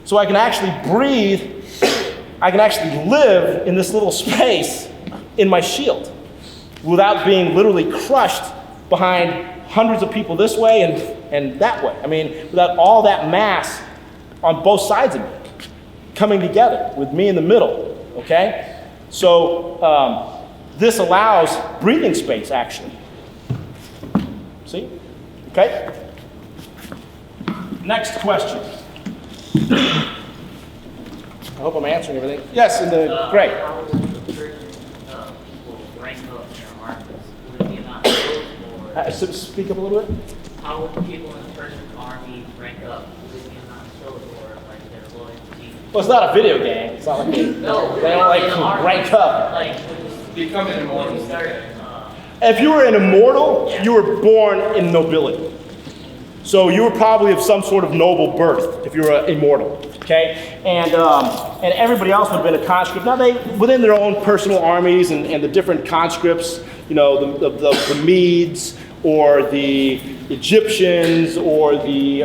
So I can actually breathe, I can actually live in this little space in my shield without being literally crushed behind hundreds of people this way and that way. I mean, without all that mass on both sides of me coming together with me in the middle, okay? So this allows breathing space, actually. See? Okay? Next question. I hope I'm answering everything. Yes, great. How would the Persian people rank up their armies? Would it be amount of souls, or Speak up a little bit. how would the people in the Persian army rank up? Would it be amount of souls, or like their loyalty? Well, it's not a video game. It's not like No, they don't like in the army, rank up. Like Become an when you immortal. started. If you were an immortal, you were born in nobility. So you were probably of some sort of noble birth if you were immortal, okay? And everybody else would have been a conscript. Now they, within their own personal armies and the different conscripts, you know, the Medes or the Egyptians or the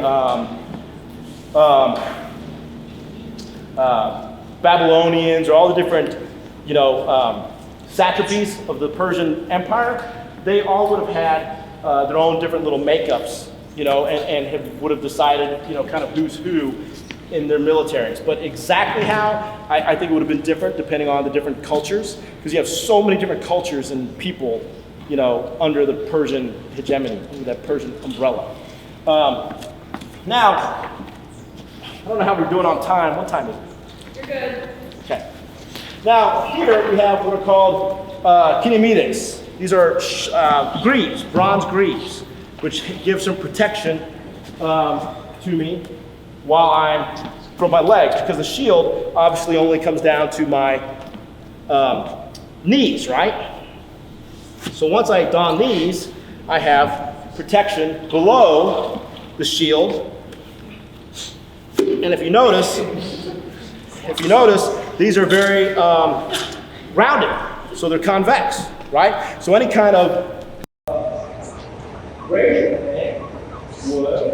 Babylonians or all the different, you know, satrapies of the Persian Empire, they all would have had their own different little makeups, you know, and would have decided, you know, kind of who's who in their militaries. But exactly how, I think it would have been different depending on the different cultures, because you have so many different cultures and people, you know, under the Persian hegemony, under that Persian umbrella. Now, I don't know how we're doing on time. What time is it? You're good. Okay. Now, here we have what are called kinemedes. These are greaves, bronze greaves, which give some protection to me while I'm from my legs, because the shield obviously only comes down to my knees, right? So once I don these, I have protection below the shield. And if you notice, these are very rounded, so they're convex, right? So any kind of razor thing would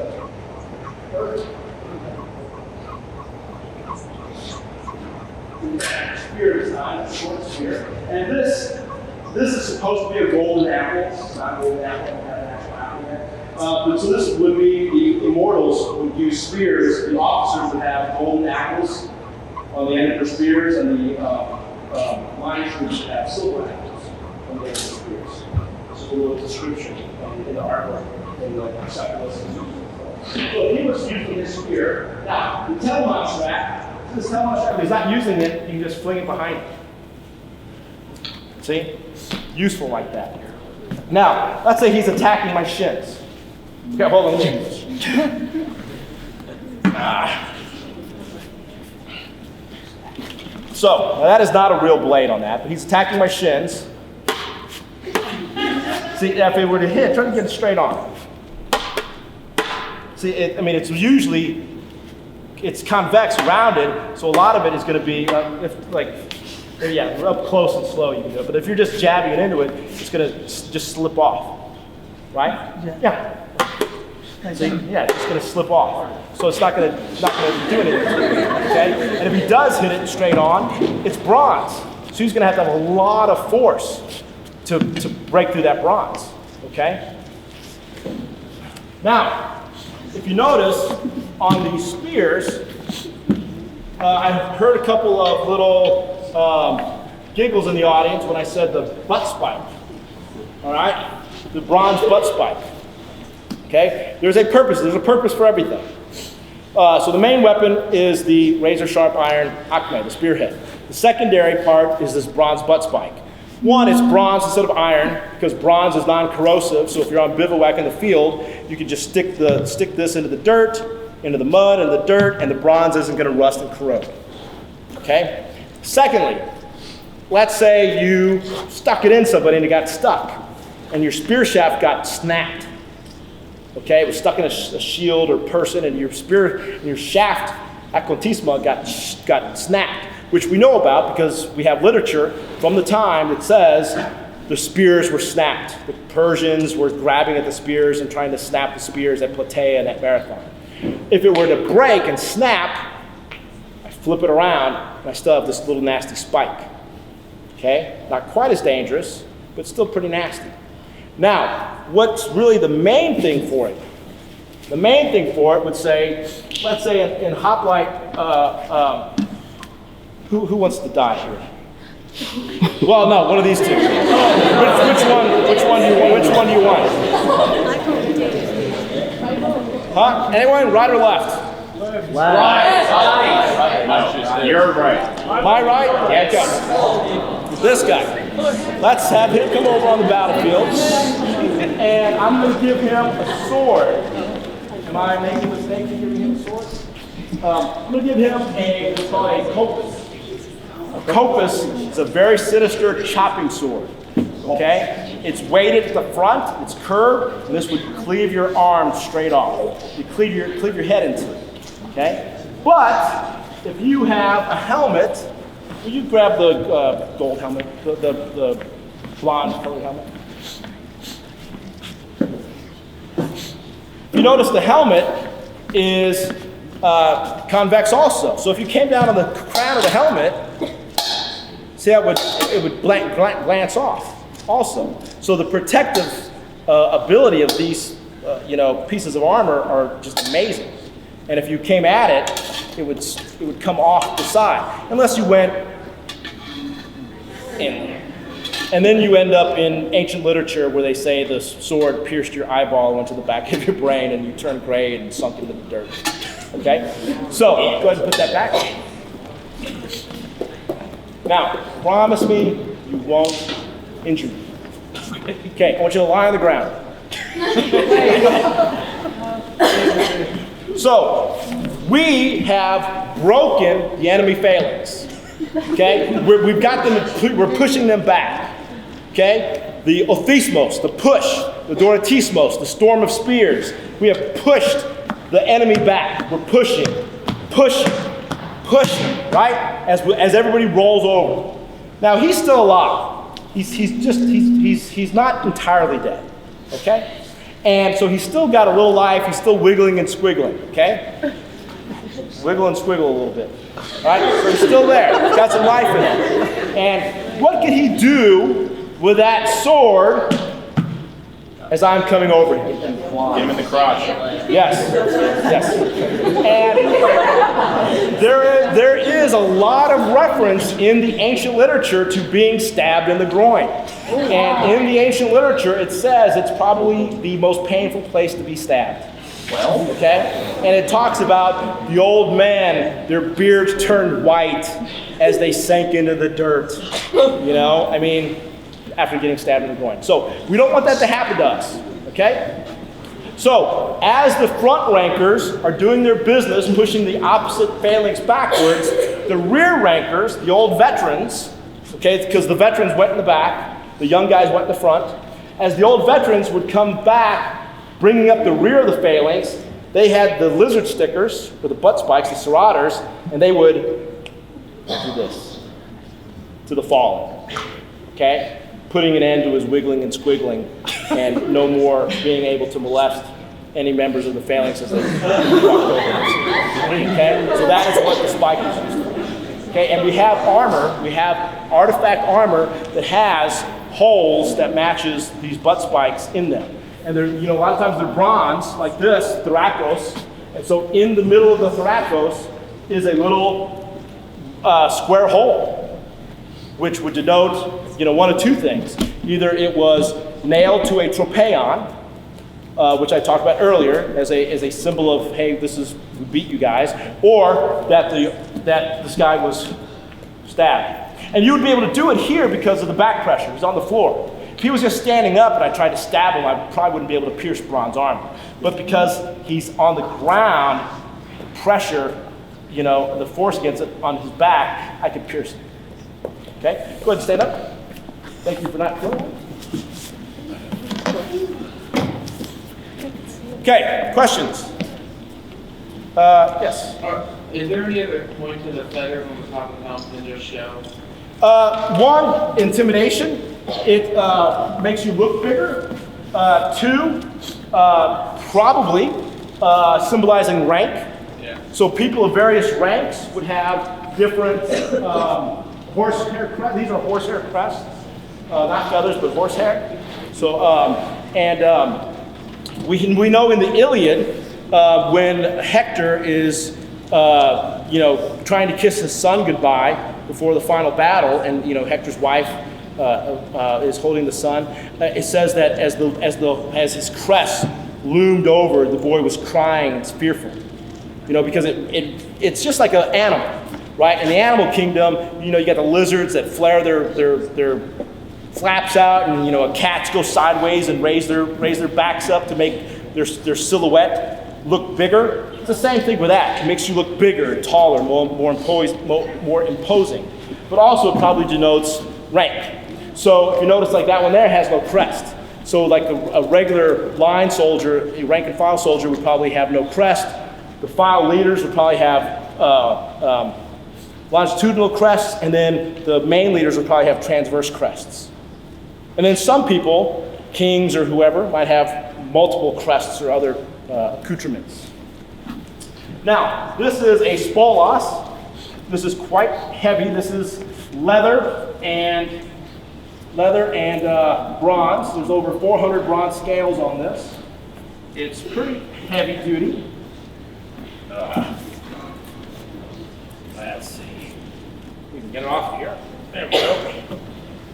hurt. Spear design, a short spear, and this is supposed to be a golden apple. It's not a golden apple. I don't have an actual apple yet. But so this would be the immortals would use spears. The officers would have golden apples on the end of their spears, and the lions would have silver apples on the end of their spears. So a little description in the artwork in the Persepolis. So he was using his spear. Now the Telmon strap. This Telmon strap, he's not using it. You can just fling it behind him. See, useful like that. Now let's say he's attacking my shins. Okay, hold on. So, now that is not a real blade on that, but he's attacking my shins. See, if it were to hit, try to get it straight on. See, it's usually, it's convex, rounded, so a lot of it is going to be, up close and slow you can do it. But if you're just jabbing it into it, it's going to just slip off, right? Yeah. See, yeah, it's just going to slip off. So it's not going to do anything, okay? And if he does hit it straight on, it's bronze. So he's going to have a lot of force to break through that bronze, okay? Now, if you notice on these spears, I've heard a couple of little giggles in the audience when I said the butt spike, all right? The bronze butt spike. Okay, there's a purpose for everything. So the main weapon is the razor sharp iron acme, the spearhead. The secondary part is this bronze butt spike. One, it's bronze instead of iron because bronze is non-corrosive, so if you're on bivouac in the field, you can just stick this into the dirt, into the mud and the dirt, and the bronze isn't going to rust and corrode. Okay? Secondly, let's say you stuck it in somebody and it got stuck, and your spear shaft got snapped. Okay, it was stuck in a shield or person, and your shaft, acontisma, got snapped, which we know about because we have literature from the time that says the spears were snapped. The Persians were grabbing at the spears and trying to snap the spears at Plataea and at Marathon. If it were to break and snap, I flip it around, and I still have this little nasty spike. Okay, not quite as dangerous, but still pretty nasty. Now, what's really the main thing for it? The main thing for it would say, let's say in Hoplite, who wants to die here? Well, no, one of these two. Which one do you want? Huh? Anyone? Right or left? Right. You're right. My right? Yes. Okay. This guy. Let's have him come over on the battlefield. And I'm going to give him a sword. Am I making a mistake in giving him a sword? I'm going to give him what's called a copus. A copus is a very sinister chopping sword. Okay? It's weighted at the front, it's curved, and this would cleave your arm straight off. You cleave your head into it. Okay? But if you have a helmet, will you grab the gold helmet, the blonde colored helmet? You notice the helmet is convex also. So if you came down on the crown of the helmet, see how it would glance off also. So the protective ability of these pieces of armor are just amazing. And if you came at it, it would come off the side, unless you went in. And then you end up in ancient literature where they say the sword pierced your eyeball and went to the back of your brain and you turned gray and sunk into the dirt. Okay? So, go ahead and put that back. Now, promise me you won't injure me. Okay, I want you to lie on the ground. So, we have broken the enemy phalanx. Okay? We've got them, we're pushing them back. Okay? The othismos, the push, the doratismos, the storm of spears. We have pushed the enemy back. We're pushing, right? As everybody rolls over. Now he's still alive. He's not entirely dead. Okay? And so he's still got a little life. He's still wiggling and squiggling. Okay? Wiggle and squiggle a little bit. All right? So he's still there. He's got some life in him. And what can he do with that sword as I'm coming over him? Hit him in the crotch. Yes. And there is a lot of reference in the ancient literature to being stabbed in the groin. And in the ancient literature, it says it's probably the most painful place to be stabbed. Well, okay? And it talks about the old men, their beards turned white as they sank into the dirt. After getting stabbed in the groin. So we don't want that to happen to us, okay? So, as the front rankers are doing their business, pushing the opposite phalanx backwards, the rear rankers, the old veterans, okay, because the veterans went in the back, the young guys went in the front, as the old veterans would come back, bringing up the rear of the phalanx, they had the lizard stickers, or the butt spikes, the serrators, and they would do this to the fallen, okay? Putting an end to his wiggling and squiggling, and no more being able to molest any members of the phalanx as they walked over. Okay? So that is what the spike is used for. Okay, and we have armor, we have artifact armor that has holes that matches these butt spikes in them. And they're, a lot of times they're bronze, like this, thoracos. And so in the middle of the thoracos is a little square hole, which would denote, one of two things. Either it was nailed to a tropeion, which I talked about earlier, as a symbol of, hey, we beat you guys, or that this guy was stabbed. And you would be able to do it here because of the back pressure. He's on the floor. If he was just standing up and I tried to stab him, I probably wouldn't be able to pierce bronze armor. But because he's on the ground, the pressure, the force against it on his back, I could pierce him. Okay? Go ahead and stand up. Thank you for not doing it. Okay, questions? Yes? Is there any other point to the feather when we're talking about than just show? One, intimidation. It makes you look bigger. Two, probably symbolizing rank. Yeah. So people of various ranks would have different horsehair crests. These are horsehair crests, not feathers, but horsehair. So, we know in the Iliad when Hector is, trying to kiss his son goodbye before the final battle, and Hector's wife is holding the son. It says that as his crest loomed over, the boy was crying. It's fearful, because it's just like an animal, right? In the animal kingdom, you got the lizards that flare their flaps out, and cats go sideways and raise their backs up to make their silhouette look bigger. It's the same thing with that. It makes you look bigger, taller, more imposing. But also it probably denotes rank. So if you notice, like that one there has no crest. So like a regular line soldier, a rank and file soldier would probably have no crest. The file leaders would probably have longitudinal crests, and then the main leaders would probably have transverse crests. And then some people, kings or whoever, might have multiple crests or other accoutrements. Now, this is a spolos. This is quite heavy. This is leather and bronze. There's over 400 bronze scales on this. It's pretty heavy duty. Let's see. We can get it off here. There we go.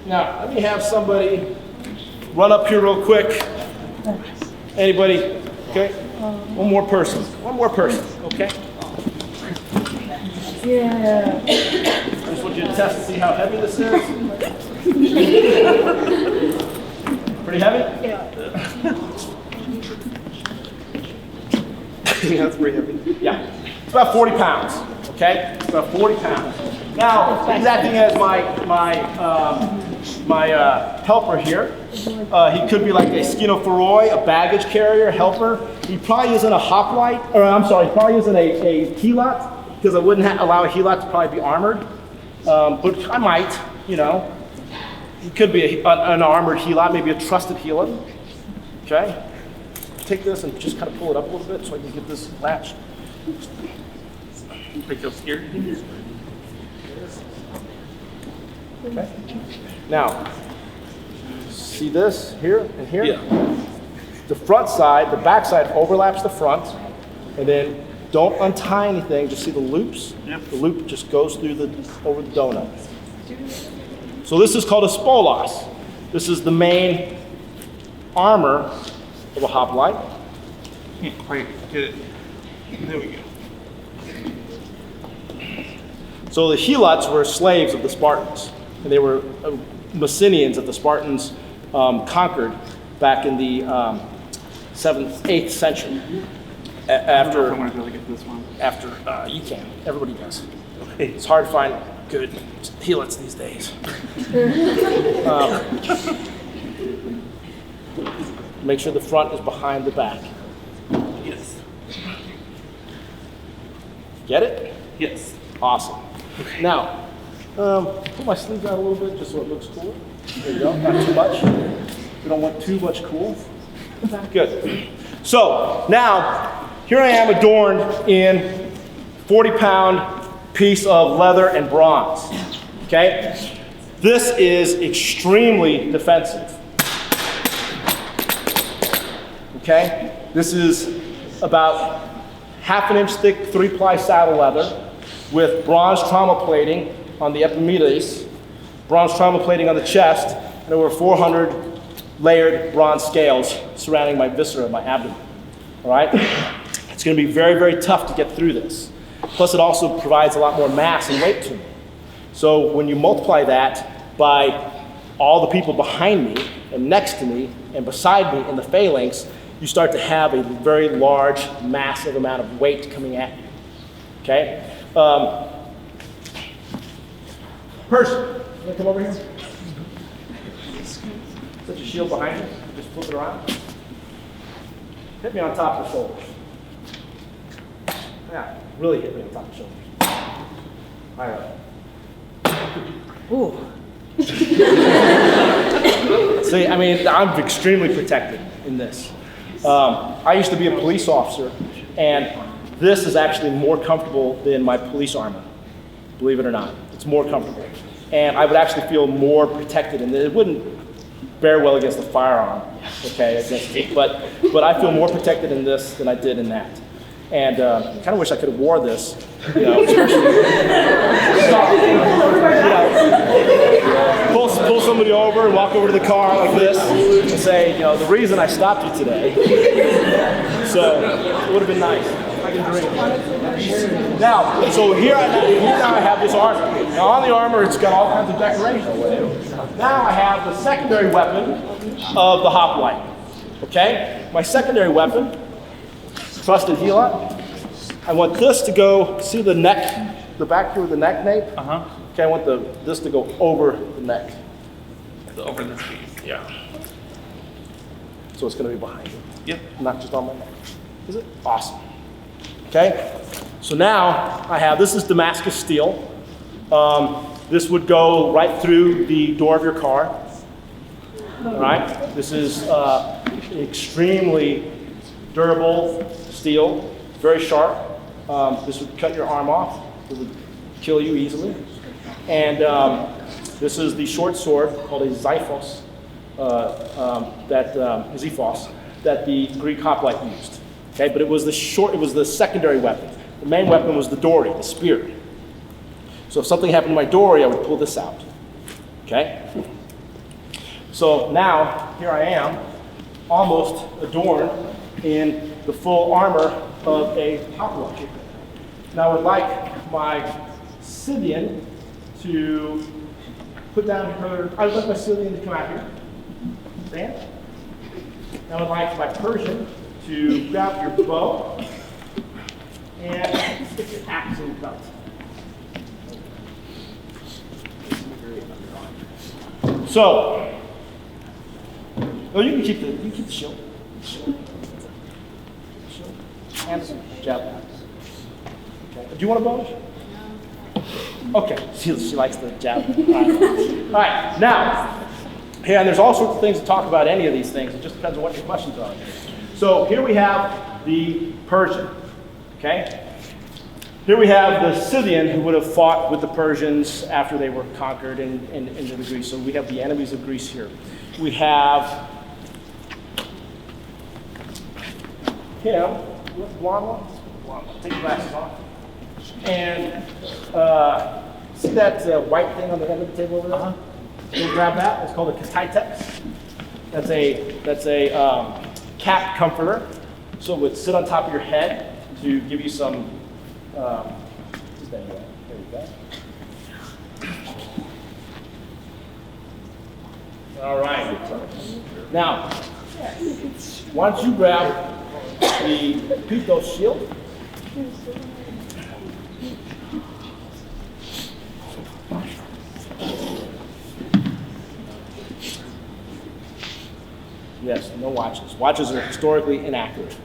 Now, let me have somebody run up here real quick. Anybody? Okay. One more person. Okay. Yeah. I just want you to test to see how heavy this is. Pretty heavy? Yeah. That's pretty heavy. Yeah. It's about 40 pounds. Okay? It's about 40 pounds. Now, he's acting as my helper here. He could be like a skinophoroi, a baggage carrier, helper. He probably isn't a hoplite, he probably isn't a helot, because I wouldn't allow a helot to probably be armored. But I might, He could be an armored helot, maybe a trusted helot. Okay? Take this and just kind of pull it up a little bit so I can get this latched. I feel scared. Okay. Now, see this here and here? Yeah. The front side, the back side overlaps the front, and then don't untie anything, just see the loops? Yep. The loop just goes through over the donut. So this is called a spolos. This is the main armor of a hoplite. Can't quite get it. There we go. So the helots were slaves of the Spartans, and they were Mycenaeans that the Spartans conquered back in the 7th, 8th century. After, I want to be able to get this one. you can, everybody does. It's hard to find good helix these days. Make sure the front is behind the back. Yes. Get it? Yes. Awesome. Now, put my sleeves out a little bit just so it looks cool. There you go, not too much. We don't want too much cool. Good. So now, here I am adorned in 40-pound piece of leather and bronze. Okay? This is extremely defensive. Okay? This is about 1/2 inch thick 3-ply saddle leather with bronze trauma plating on the epimedes, bronze trauma plating on the chest, and over 400 layered bronze scales surrounding my viscera, my abdomen. All right? It's going to be very, very tough to get through this. Plus, it also provides a lot more mass and weight to me. So when you multiply that by all the people behind me and next to me and beside me in the phalanx, you start to have a very large, massive amount of weight coming at you. Okay? Person, you want to come over here? Set your shield behind you. Just flip it around. Hit me on top of the shoulders. Yeah, really hit me on top of the shoulders. All right. Ooh. See, I mean, I'm extremely protected in this. I used to be a police officer, and this is actually more comfortable than my police armor, believe it or not. It's more comfortable. And I would actually feel more protected, and it wouldn't bear well against the firearm, okay, but I feel more protected in this than I did in that. And kind of wish I could have wore this, you know, especially, pull somebody over and walk over to the car like this and say, you know, the reason I stopped you today. So it would have been nice. I can drink. Now, so here now I have this armor. Now on the armor, it's got all kinds of decorations. Now I have the secondary weapon of the hoplite. Okay? My secondary weapon, trusted helot. I want this to go, see the neck, the back here with the neck nape? Uh-huh. Okay, I want this to go over the neck. Over this piece, yeah. So it's going to be behind you. Yep. Not just on my neck. Is it? Awesome. Okay? So now I have, this is Damascus steel. This would go right through the door of your car. All right? This is extremely durable steel, very sharp. This would cut your arm off. It would kill you easily. And this is the short sword called a xiphos, Xiphos, that the Greek hoplite used. Okay, but it was the secondary weapon. The main weapon was the Dory, the spear. So if something happened to my Dory, I would pull this out. Okay? So now, here I am, almost adorned in the full armor of a hoplite. Now I would like my Scythian to put down her, I would like my Scythian to come out here. Stand. Now I would like my Persian to grab your bow and stick your axe in the belt. So, oh, you can keep the shield. And javelin. Okay. Do you want a bow? No. Okay, she likes the javelin. All right, now, here, and there's all sorts of things to talk about any of these things. It just depends on what your questions are. So here we have the Persian, okay? Here we have the Scythian who would have fought with the Persians after they were conquered into the Greece. So we have the enemies of Greece here. We have him, blonde one. Take your glasses off. And see that white thing on the end of the table over there? Uh-huh. We'll grab that. It's called a Katitex. That's a cat comforter. So it would sit on top of your head to give you some. There you go. All right. Now, Why don't you grab the Pitos shield? Yes, no watches. Watches are historically inaccurate.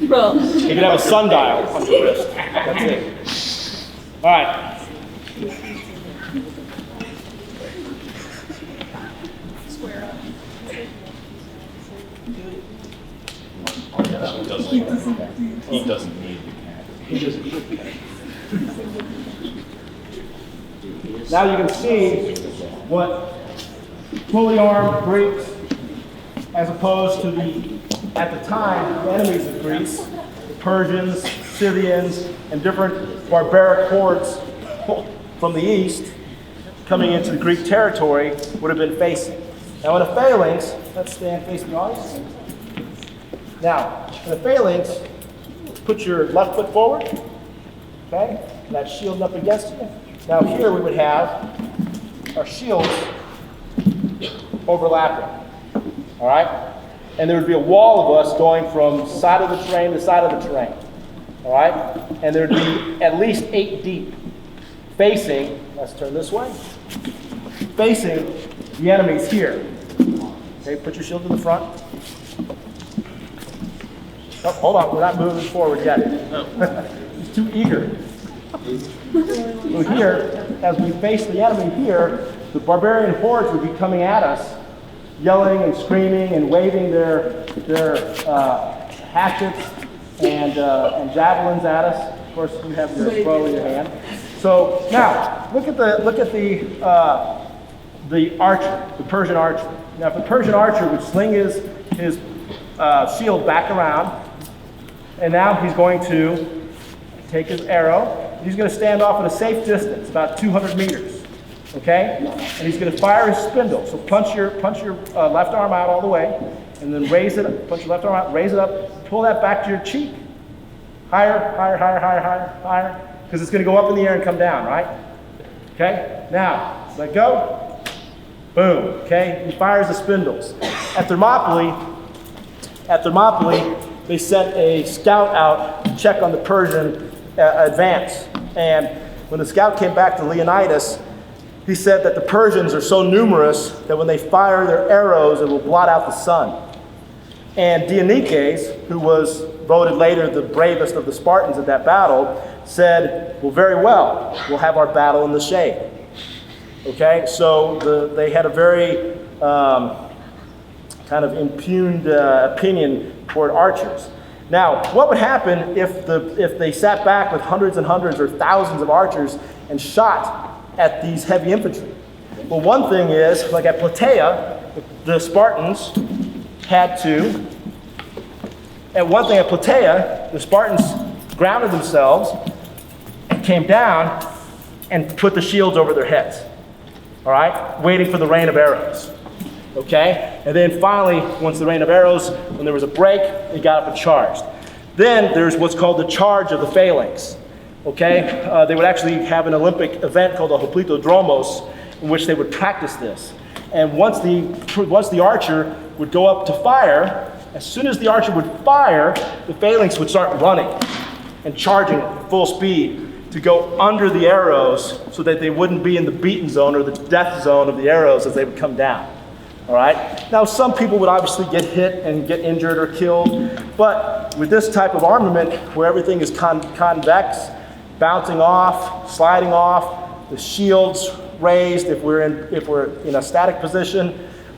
Bro. You can have a sundial on your wrist. That's it. All right. He doesn't need the cat. Now you can see what fully armed Greeks, as opposed to at the time, the enemies of Greece, the Persians, Scythians, and different barbaric hordes from the east coming into the Greek territory would have been facing. Now in a phalanx, let's stand facing the audience. Now, in a phalanx, put your left foot forward, okay? And that shield up against you. Now here we would have our shields overlapping, all right? And there would be a wall of us going from side of the terrain to side of the terrain, all right? And there would be at least 8 deep facing, let's turn this way, facing the enemies here. Okay, put your shield to the front. Oh, hold on, we're not moving forward yet. He's too eager. So here, as we face the enemy here, the barbarian hordes would be coming at us, yelling and screaming and waving their hatchets and javelins at us. Of course, you have your bow in your hand. So now, look at the archer, the Persian archer. Now, if the Persian archer would sling his shield back around, and now he's going to take his arrow. He's going to stand off at a safe distance, about 200 meters. Okay? And he's going to fire his spindle. So punch your left arm out all the way, and then raise it up. Punch your left arm out, raise it up, pull that back to your cheek. Higher, higher, higher, higher, higher, higher. Because it's going to go up in the air and come down, right? Okay? Now, let go. Boom. Okay? He fires the spindles. At Thermopylae, they sent a scout out to check on the Persian advance. And when the scout came back to Leonidas, he said that the Persians are so numerous that when they fire their arrows, it will blot out the sun. And Dionykes, who was voted later the bravest of the Spartans at that battle, said, well, very well, we'll have our battle in the shade. Okay, so they had a very kind of impugned opinion toward archers. Now, what would happen if they sat back with hundreds and hundreds or thousands of archers and shot at these heavy infantry? Well, one thing is, like at Plataea, the Spartans had to, and one thing at Plataea, the Spartans grounded themselves and came down and put the shields over their heads, all right, waiting for the rain of arrows. Okay? And then finally, once the rain of arrows, when there was a break, they got up and charged. Then there's what's called the charge of the phalanx. Okay? They would actually have an Olympic event called the Hoplitodromos, in which they would practice this. And once the archer would go up to fire, as soon as the archer would fire, the phalanx would start running and charging at full speed to go under the arrows so that they wouldn't be in the beaten zone or the death zone of the arrows as they would come down. All right. Now, some people would obviously get hit and get injured or killed, but with this type of armament, where everything is convex, bouncing off, sliding off, the shields raised, if we're in a static position,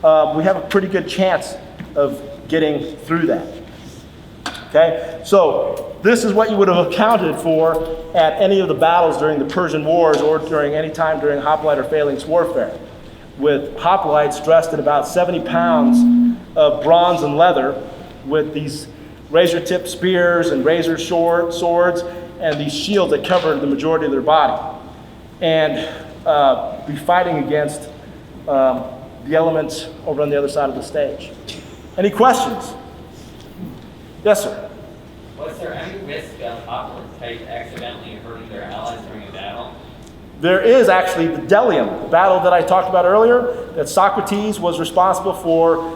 we have a pretty good chance of getting through that. Okay. So this is what you would have accounted for at any of the battles during the Persian Wars or during any time during hoplite or phalanx warfare, with hoplites dressed in about 70 pounds of bronze and leather, with these razor-tipped spears and razor swords and these shields that covered the majority of their body, and be fighting against the elements over on the other side of the stage. Any questions? Yes, sir. Was there any risk of hoplites accidentally hurting their allies during a battle? There is actually the Delium, the battle that I talked about earlier. that Socrates was responsible for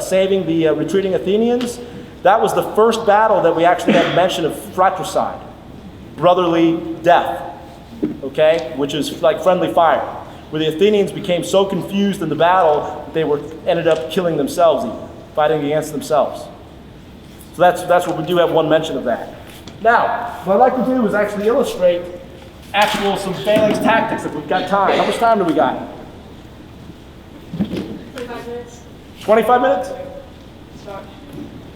saving the retreating Athenians. That was the first battle that we actually have mention of fratricide, brotherly death, okay, which is like friendly fire, where the Athenians became so confused in the battle that they ended up killing themselves, even, fighting against themselves. So that's what we do have one mention of that. Now, what I'd like to do is actually illustrate some phalanx tactics if we've got time. How much time do we got? 25 minutes. 25 minutes?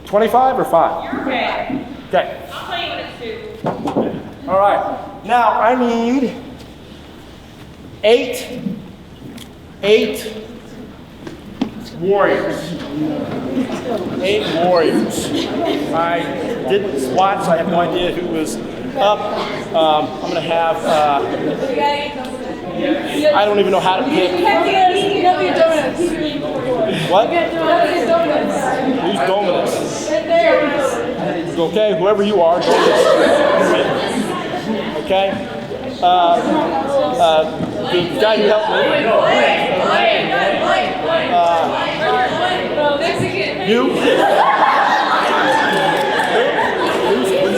25 or 5? You're okay. Okay. I'll tell you when it's due. All right. Now I need 8 warriors. 8 warriors. I didn't watch, so I have no idea who was up. I'm going to have, I don't even know how to pick. What? Who's Dominus? Okay, whoever you are, Dominus. Okay? The guy who helped me. You?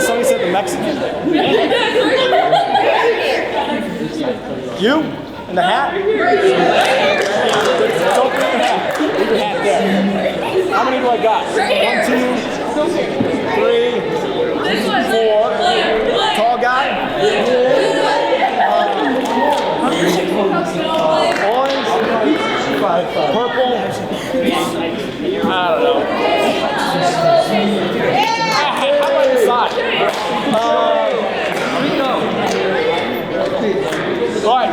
Somebody said the Mexican. You? In the hat? Don't put your hat. Leave your hat there. How many do I got? 1, 2, 3, 4. Tall guy? Orange? Purple? I don't know. How about the side? All right.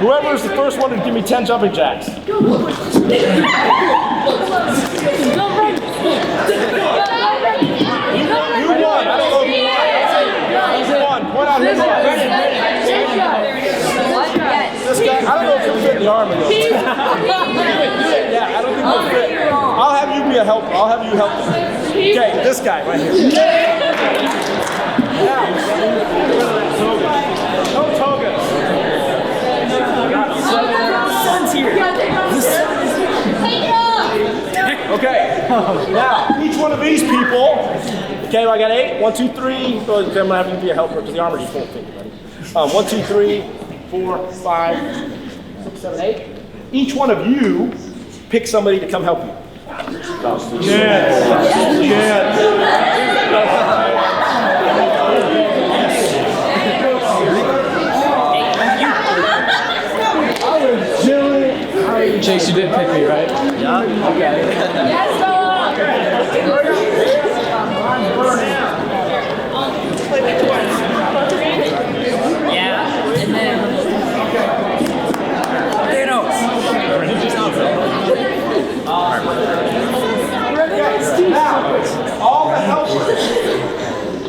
Whoever is the first one to give me 10 jumping jacks. Who won? I don't know who won. Who won? Point out who won. This guy, I don't know if he'll fit in the armor though. Yeah, I don't think he'll fit. I'll have you be a helper. I'll have you help him. Okay, this guy right here. Now, no togas. Sun's here. Okay, now each one of these people. Okay, I got 8. 1, 2, 3. So I'm gonna have you be a helper because the armor just won't fit you, buddy. 1, 2, 3, 4, 5, 6, 7, 8. Each one of you pick somebody to come help you. Chance. Chase, you did pick me, right? Yeah. Okay. Yes, Yeah, and then. Now,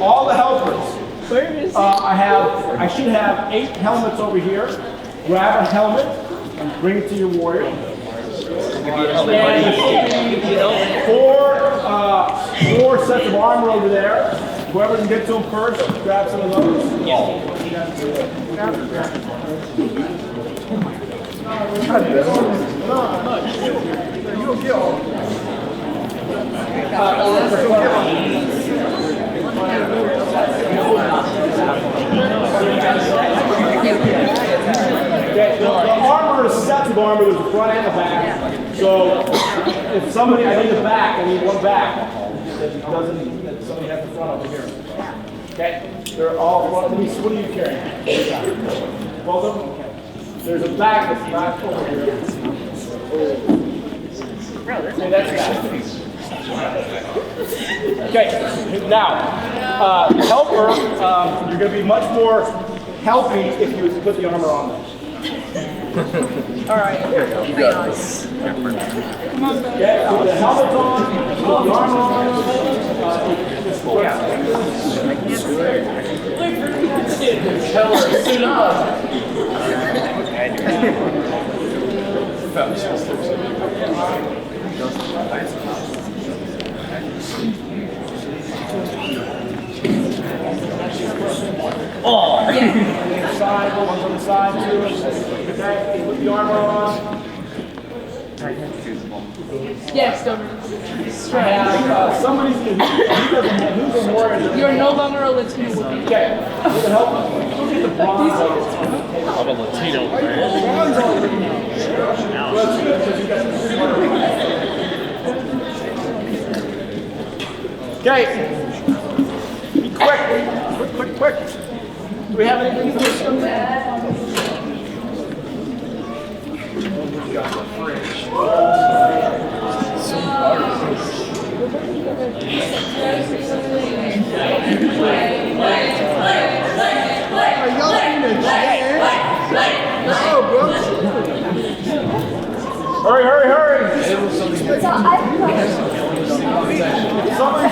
all the helpers. I should have 8 helmets over here. Grab a helmet and bring it to your warrior. 4 sets of armor over there. Whoever can get to them first, grab some of those. You don't get all. Okay, the armor is sets of armor. There's the front and the back. So if somebody, I need a back, I need one back. That somebody has the front over here. Okay, they're all front. What are you carrying? Both of them? Okay. There's a back that's not over here. Okay, that's that. Okay, now, helper, you're going to be much more helping if you put the armor on them. All right. Okay, put the helmet on, put the armor on. Oh, yeah. Side, one's on the side too. Okay, put the armor on. Yes, Dory. Somebody's who's a warrior? You're no longer a Latino woman. Okay, you can help us. Look at the bronze. I'm a Latino. Okay. Be quick. Do we have anything for this one? We've got the fridge. Hurry. Somebody's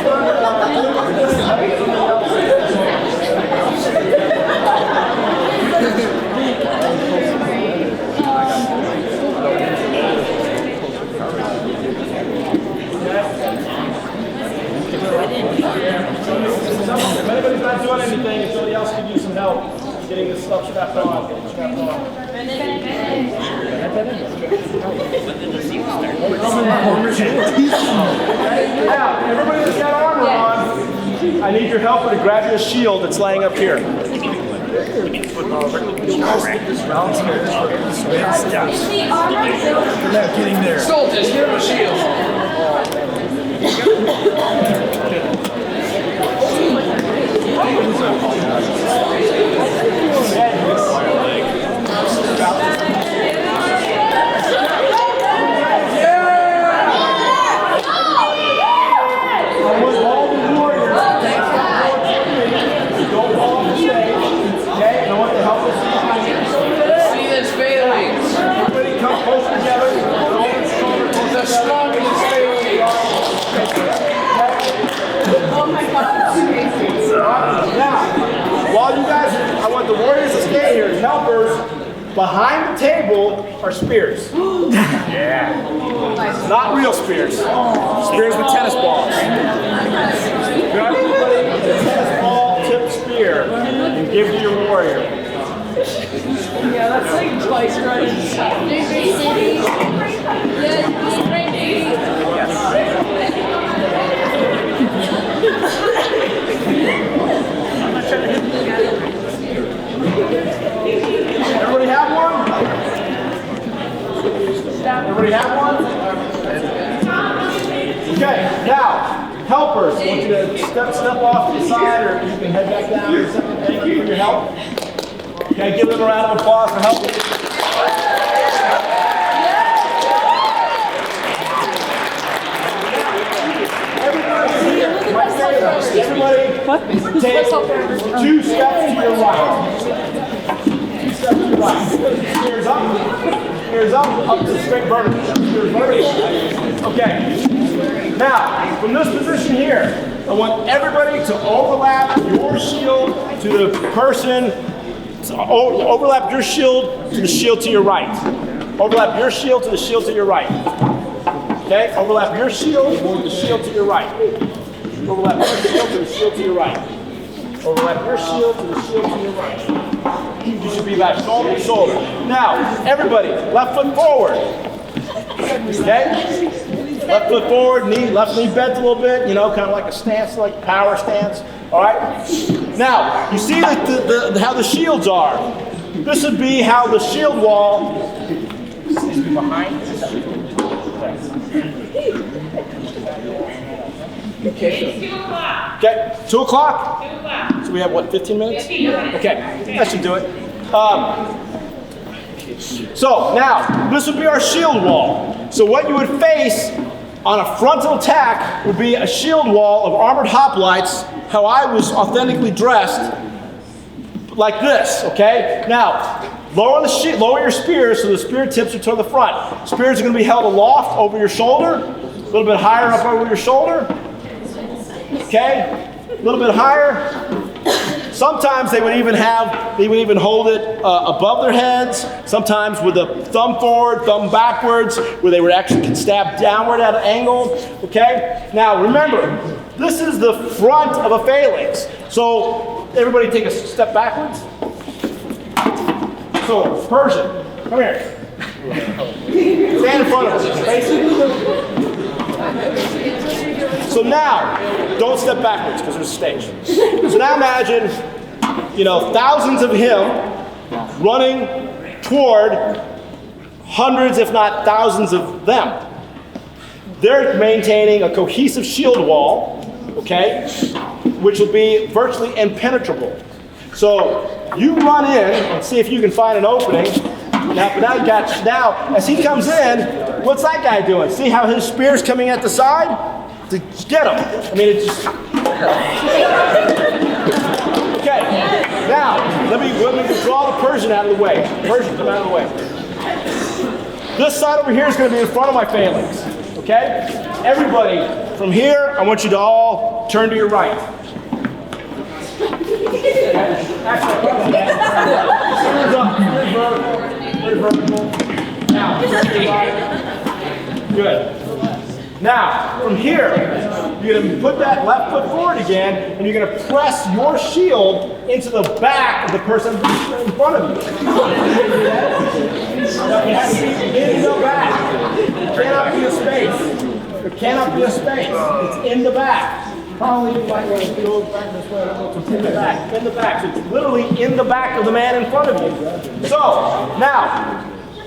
If anybody's not doing anything, if somebody else could use some help getting this stuff strapped on. Now, everybody that's got armor on, I need your helper to grab your shield that's laying up here. Is the armor built? We're not getting there. Stoltis, give him a shield. See this Phalanx. Everybody come close together. The strongest Phalanx. Oh my God, that's crazy. Now, while you guys, I want the warriors to stay here as helpers. Behind the table are spears. Yeah. Not real spears. Spears with tennis balls. Grab everybody a tennis ball tipped spear and give to your warrior. Yeah, that's like twice running. Everybody have one? Everybody have one? Okay, now, helpers, I want you to step off to the side, or you can head back down or something for your help. Okay, give them a round of applause for helping. Everybody take 2 steps to your right. 2 steps to your right. Ears up to straight vertical. Ears vertical. Okay. Now, from this position here, I want everybody to overlap your shield to the person. Overlap your shield to the shield to your right. Overlap your shield to the shield to your right. Okay? Overlap your shield to the shield to your right. Overlap your shield to the shield to your right. Overlap your shield to the shield to your right. You should be back shoulder to shoulder. Now, everybody, left foot forward. Okay? Left foot forward, left knee bent a little bit, you know, kind of like a stance, like a power stance. All right? Now, you see how the shields are. This would be how the shield wall is behind. It's 2 o'clock. Okay, 2 o'clock? 2 o'clock. So we have what, 15 minutes? 15 minutes. Okay, that should do it. So now, this would be our shield wall. So what you would face on a frontal attack would be a shield wall of armored hoplites, how I was authentically dressed, like this, okay? Now, lower your spears so the spear tips are toward the front. Spears are going to be held aloft over your shoulder, a little bit higher up over your shoulder, okay? A little bit higher. Sometimes they would even hold it above their heads. Sometimes with the thumb forward, thumb backwards, where they would actually stab downward at an angle. Okay. Now remember, this is the front of a phalanx. So everybody take a step backwards. So Persian, come here. Stand in front of us. So now, don't step backwards because there's a stage. So now imagine, thousands of him running toward hundreds, if not thousands of them. They're maintaining a cohesive shield wall, okay, which will be virtually impenetrable. So you run in and see if you can find an opening. Now, as he comes in, what's that guy doing? See how his spear's coming at the side? To get him. I mean, it's just... Okay, now, let me draw the Persian out of the way. Persian, come out of the way. This side over here is going to be in front of my phalanx. Okay? Everybody, from here, I want you to all turn to your right. Now, good. Now, from here, you're going to put that left foot forward again, and you're going to press your shield into the back of the person in front of you. It has to be in the back. There cannot be a space. There cannot be a space. It's in the back. Probably you might want to go back this way. It's in the back. In the back. So it's literally in the back of the man in front of you. So, now,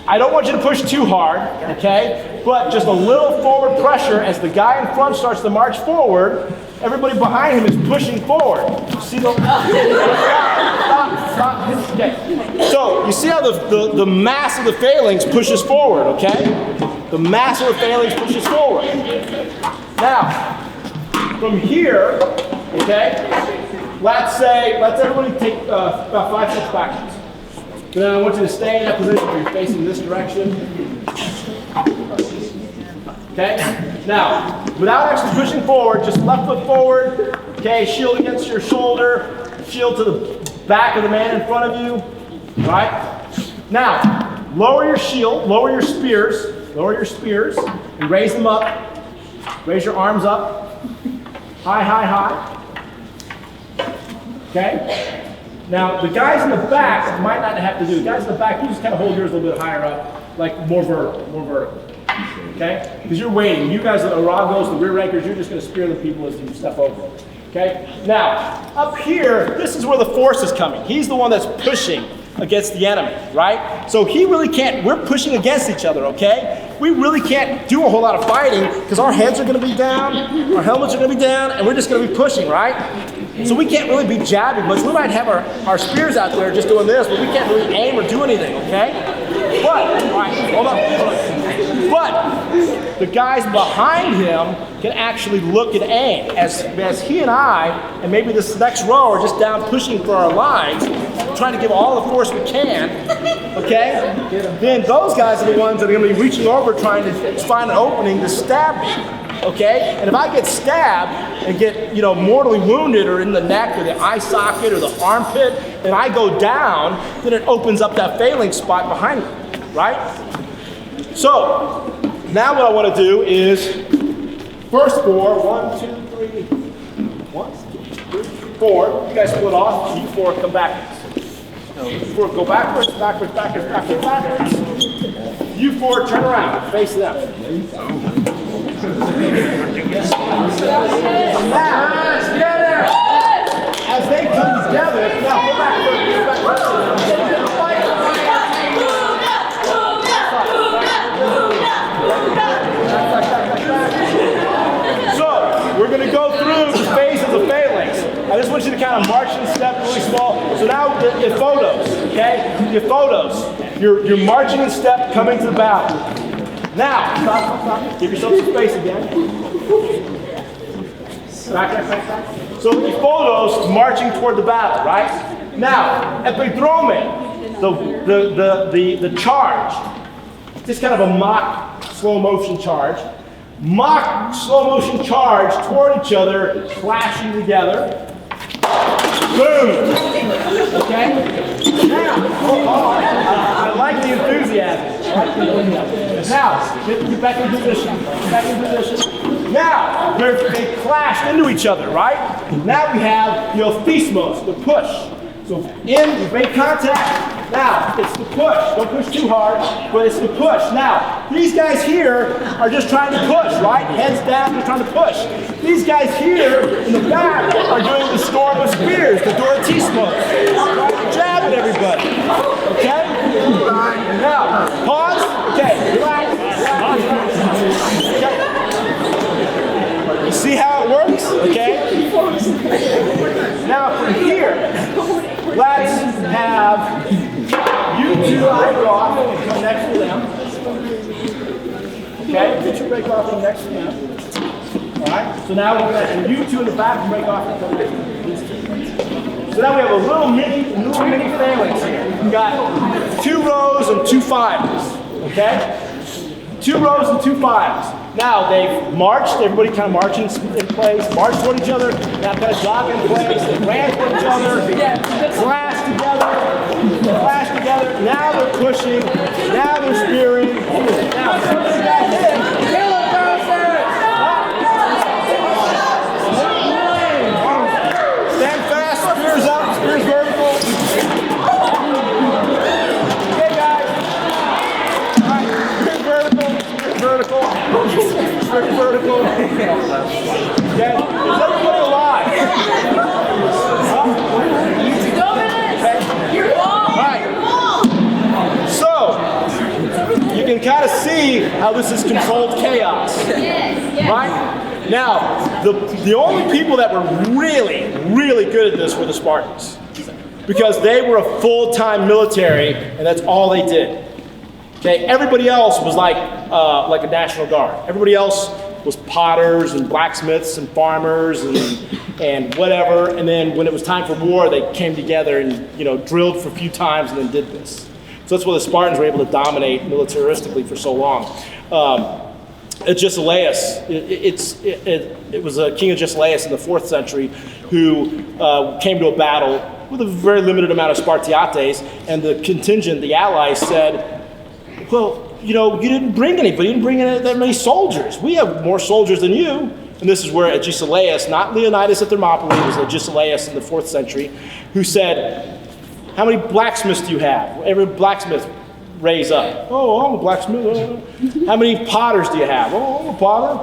I don't want you to push too hard, okay? But just a little forward pressure as the guy in front starts to march forward. Everybody behind him is pushing forward. See the stop. Okay. So you see how the mass of the phalanx pushes forward, okay? The mass of the phalanx pushes forward. Now, from here, okay, let's everybody take about 5 steps backwards. Then I want you to stay in that position where you're facing this direction. Okay? Now, without actually pushing forward, just left foot forward. Okay, shield against your shoulder. Shield to the back of the man in front of you. Right? Now, lower your shield, lower your spears, and raise them up. Raise your arms up. High, high, high. Okay? Now, the guys in the back might not have to do it. Guys in the back, you just kind of hold yours a little bit higher up, like more vertical. Okay? Because you're waiting. You guys are the Aragos, the rear rankers, you're just going to spear the people as you step over. Okay? Now, up here, this is where the force is coming. He's the one that's pushing against the enemy, right? So he really can't, we're pushing against each other, okay? We really can't do a whole lot of fighting because our heads are going to be down, our helmets are going to be down, and we're just going to be pushing, right? So we can't really be jabbing much. We might have our spears out there just doing this, but we can't really aim or do anything, okay? But, all right, hold on. But the guys behind him can actually look and aim. As he and I, and maybe this next row, are just down pushing for our lines, trying to give all the force we can, okay? Then those guys are the ones that are going to be reaching over trying to find an opening to stab me. Okay? And if I get stabbed and get, mortally wounded or in the neck or the eye socket or the armpit, and I go down, then it opens up that phalanx spot behind me, right? So, now what I want to do is first 4, 1, 2, 3, 1, 2, 3, 4. You guys split off, you 4 come backwards. You 4 go backwards. You 4 turn around, face them. As they come together, now go back. So, we're going to go through the phases of phalanx. I just want you to kind of march in step really small. So now the photos, okay? The photos. You're marching in step, coming to the battle. Now, stop. Give yourself some space again. Back. So the photos marching toward the battle, right? Now, epidrome, the charge. Just kind of a mock slow motion charge. Mock slow motion charge toward each other, clashing together. Boom! Okay? Now, I like the enthusiasm. Now, get back in position. Now, they clashed into each other, right? Now we have, thismos, the push. So, we make contact, Now, it's the push. Don't push too hard, but it's the push. Now, these guys here are just trying to push, right? Heads down, they're trying to push. These guys here in the back are doing the storm of spears, the Dory smoke. Trying to jab at everybody. Okay? Now, pause. Okay, relax. Okay. You see how it works? Okay? Now, from here, let's have you two break off and come next to them. Okay? Get your break off and next to them. Alright? So now we're going to have you two in the back break off and come next to them. So now we have a little mini phalanx here. We've got 2 rows and 2 files. Okay? 2 rows and 2 files. Now they've marched, everybody kind of marching in place, marched toward each other, now kind of jogging in place, they ran toward each other, clashed together, now they're pushing, now they're spearing. Now, somebody got hit. Stand fast, spears up, spears vertical. Okay, guys. All right, spears vertical. Vertical. Okay, is everybody alive? Okay. All right. So you can kind of see how this is controlled chaos. Right? Now, the only people that were really good at this were the Spartans, because they were a full-time military, and that's all they did. Okay, everybody else was like a National Guard. Everybody else was potters and blacksmiths and farmers and whatever. And then when it was time for war, they came together and drilled for a few times and then did this. So that's why the Spartans were able to dominate militaristically for so long. Agesilaus, it was a king of Agesilaus in the 4th century who came to a battle with a very limited amount of Spartiates, and the contingent, the allies, said, well, you didn't bring anybody, you didn't bring in that many soldiers. We have more soldiers than you. And this is where Agesilaus, not Leonidas at Thermopylae, it was Agesilaus in the 4th century, who said, how many blacksmiths do you have? Every blacksmith raise up. Oh, I'm a blacksmith. How many potters do you have? Oh, I'm a potter.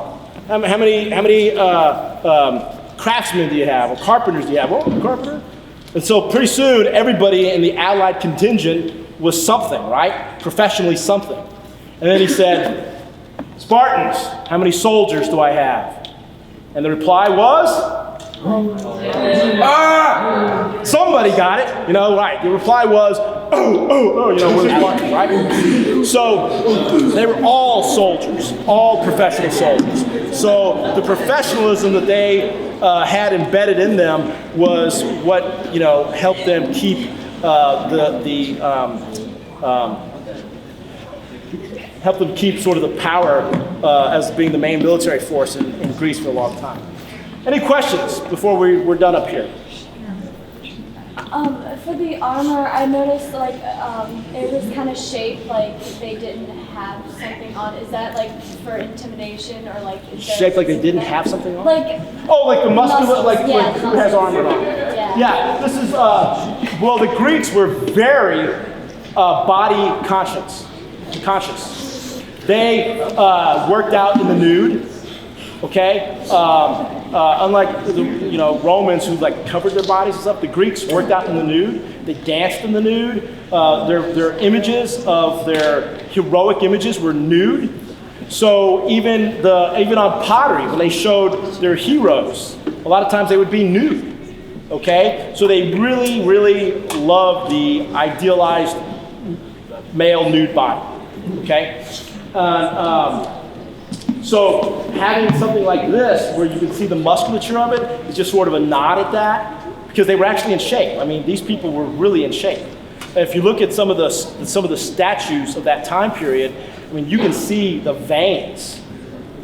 How many craftsmen do you have? Or carpenters do you have? Oh, I'm a carpenter. And so pretty soon, everybody in the allied contingent was something, right? Professionally something. And then he said, Spartans, how many soldiers do I have? And the reply was, somebody got it, right. The reply was, we're the Spartans, right? So they were all soldiers, all professional soldiers. So the professionalism that they had embedded in them was what, helped them keep help them keep sort of the power as being the main military force in Greece for a long time. Any questions before we're done up here? For the armor, I noticed it was kind of shaped like they didn't have something on. Is that for intimidation or is shaped like they didn't have something on? Like the muscular, muscles. who has armor on? Yeah. This is the Greeks were very body conscious. They worked out in the nude. Okay, unlike the Romans who covered their bodies and stuff, the Greeks worked out in the nude. They danced in the nude. Their images of their heroic images were nude. So even on pottery, when they showed their heroes, a lot of times they would be nude. Okay, so they really loved the idealized male nude body. Okay. So having something like this, where you can see the musculature of it, is just sort of a nod at that, because they were actually in shape. I mean, these people were really in shape. If you look at some of the statues of that time period, I mean, you can see the veins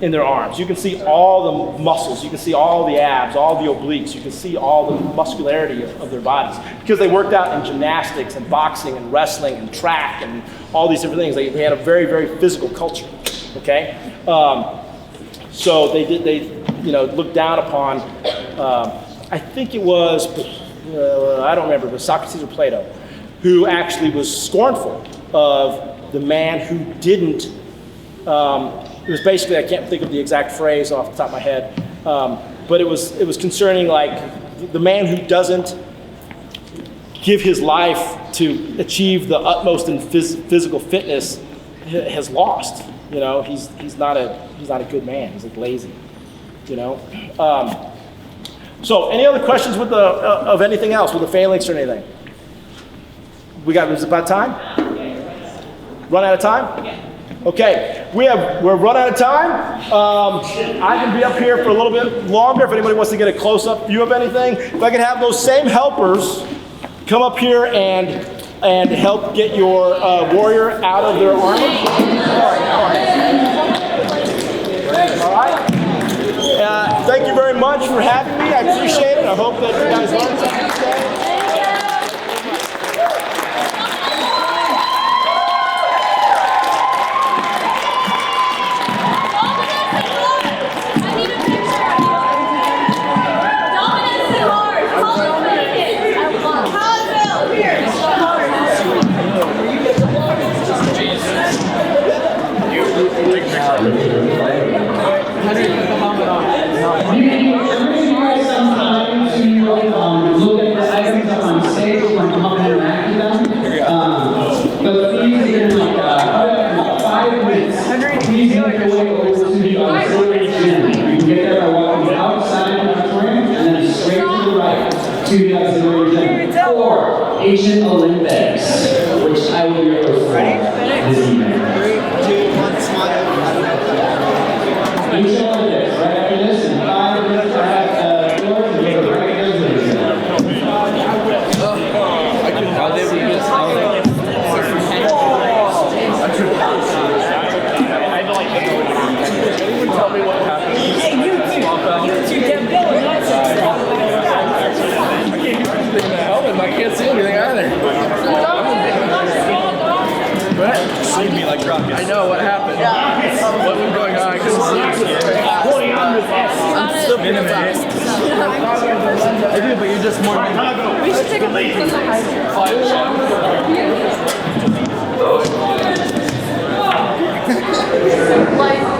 in their arms. You can see all the muscles. You can see all the abs, all the obliques. You can see all the muscularity of their bodies, because they worked out in gymnastics and boxing and wrestling and track and all these different things. They had a very physical culture. Okay, so they looked down upon. I think it was I don't remember, but Socrates or Plato, who actually was scornful of the man who didn't. It was basically, I can't think of the exact phrase off the top of my head, but it was concerning like the man who doesn't give his life to achieve the utmost in physical fitness has lost. You know, he's not a good man. He's like lazy. You know. So, any other questions with the of anything else with the phalanx or anything? Is it about time? Run out of time? Okay, we're run out of time. I can be up here for a little bit longer if anybody wants to get a close-up view of anything. If I could have those same helpers come up here and help get your warrior out of their armor. All right. Thank you very much for having me. I appreciate it. I hope that you guys learned something today. Look at the items up on stage when you come and interact with them. But please, in like 5 minutes, please make your way over to the auditorium gym. You can get there by walking outside the auditorium and then straight to the right to the auditorium gym. Or Asian Olympics, which I will be your host for this evening. 3, 2, 1, smile. Asian Olympics, right after this, in 5 minutes, I have Dory to get the right Tell me what happened. Hey, you two kept going. I can't hear anything in the helmet. I can't see anything either. What? See me like rockets. I know what happened. What was going on? I couldn't see. I'm still pretty fast. I do, but you're just more. We should take a break from the high school. Like,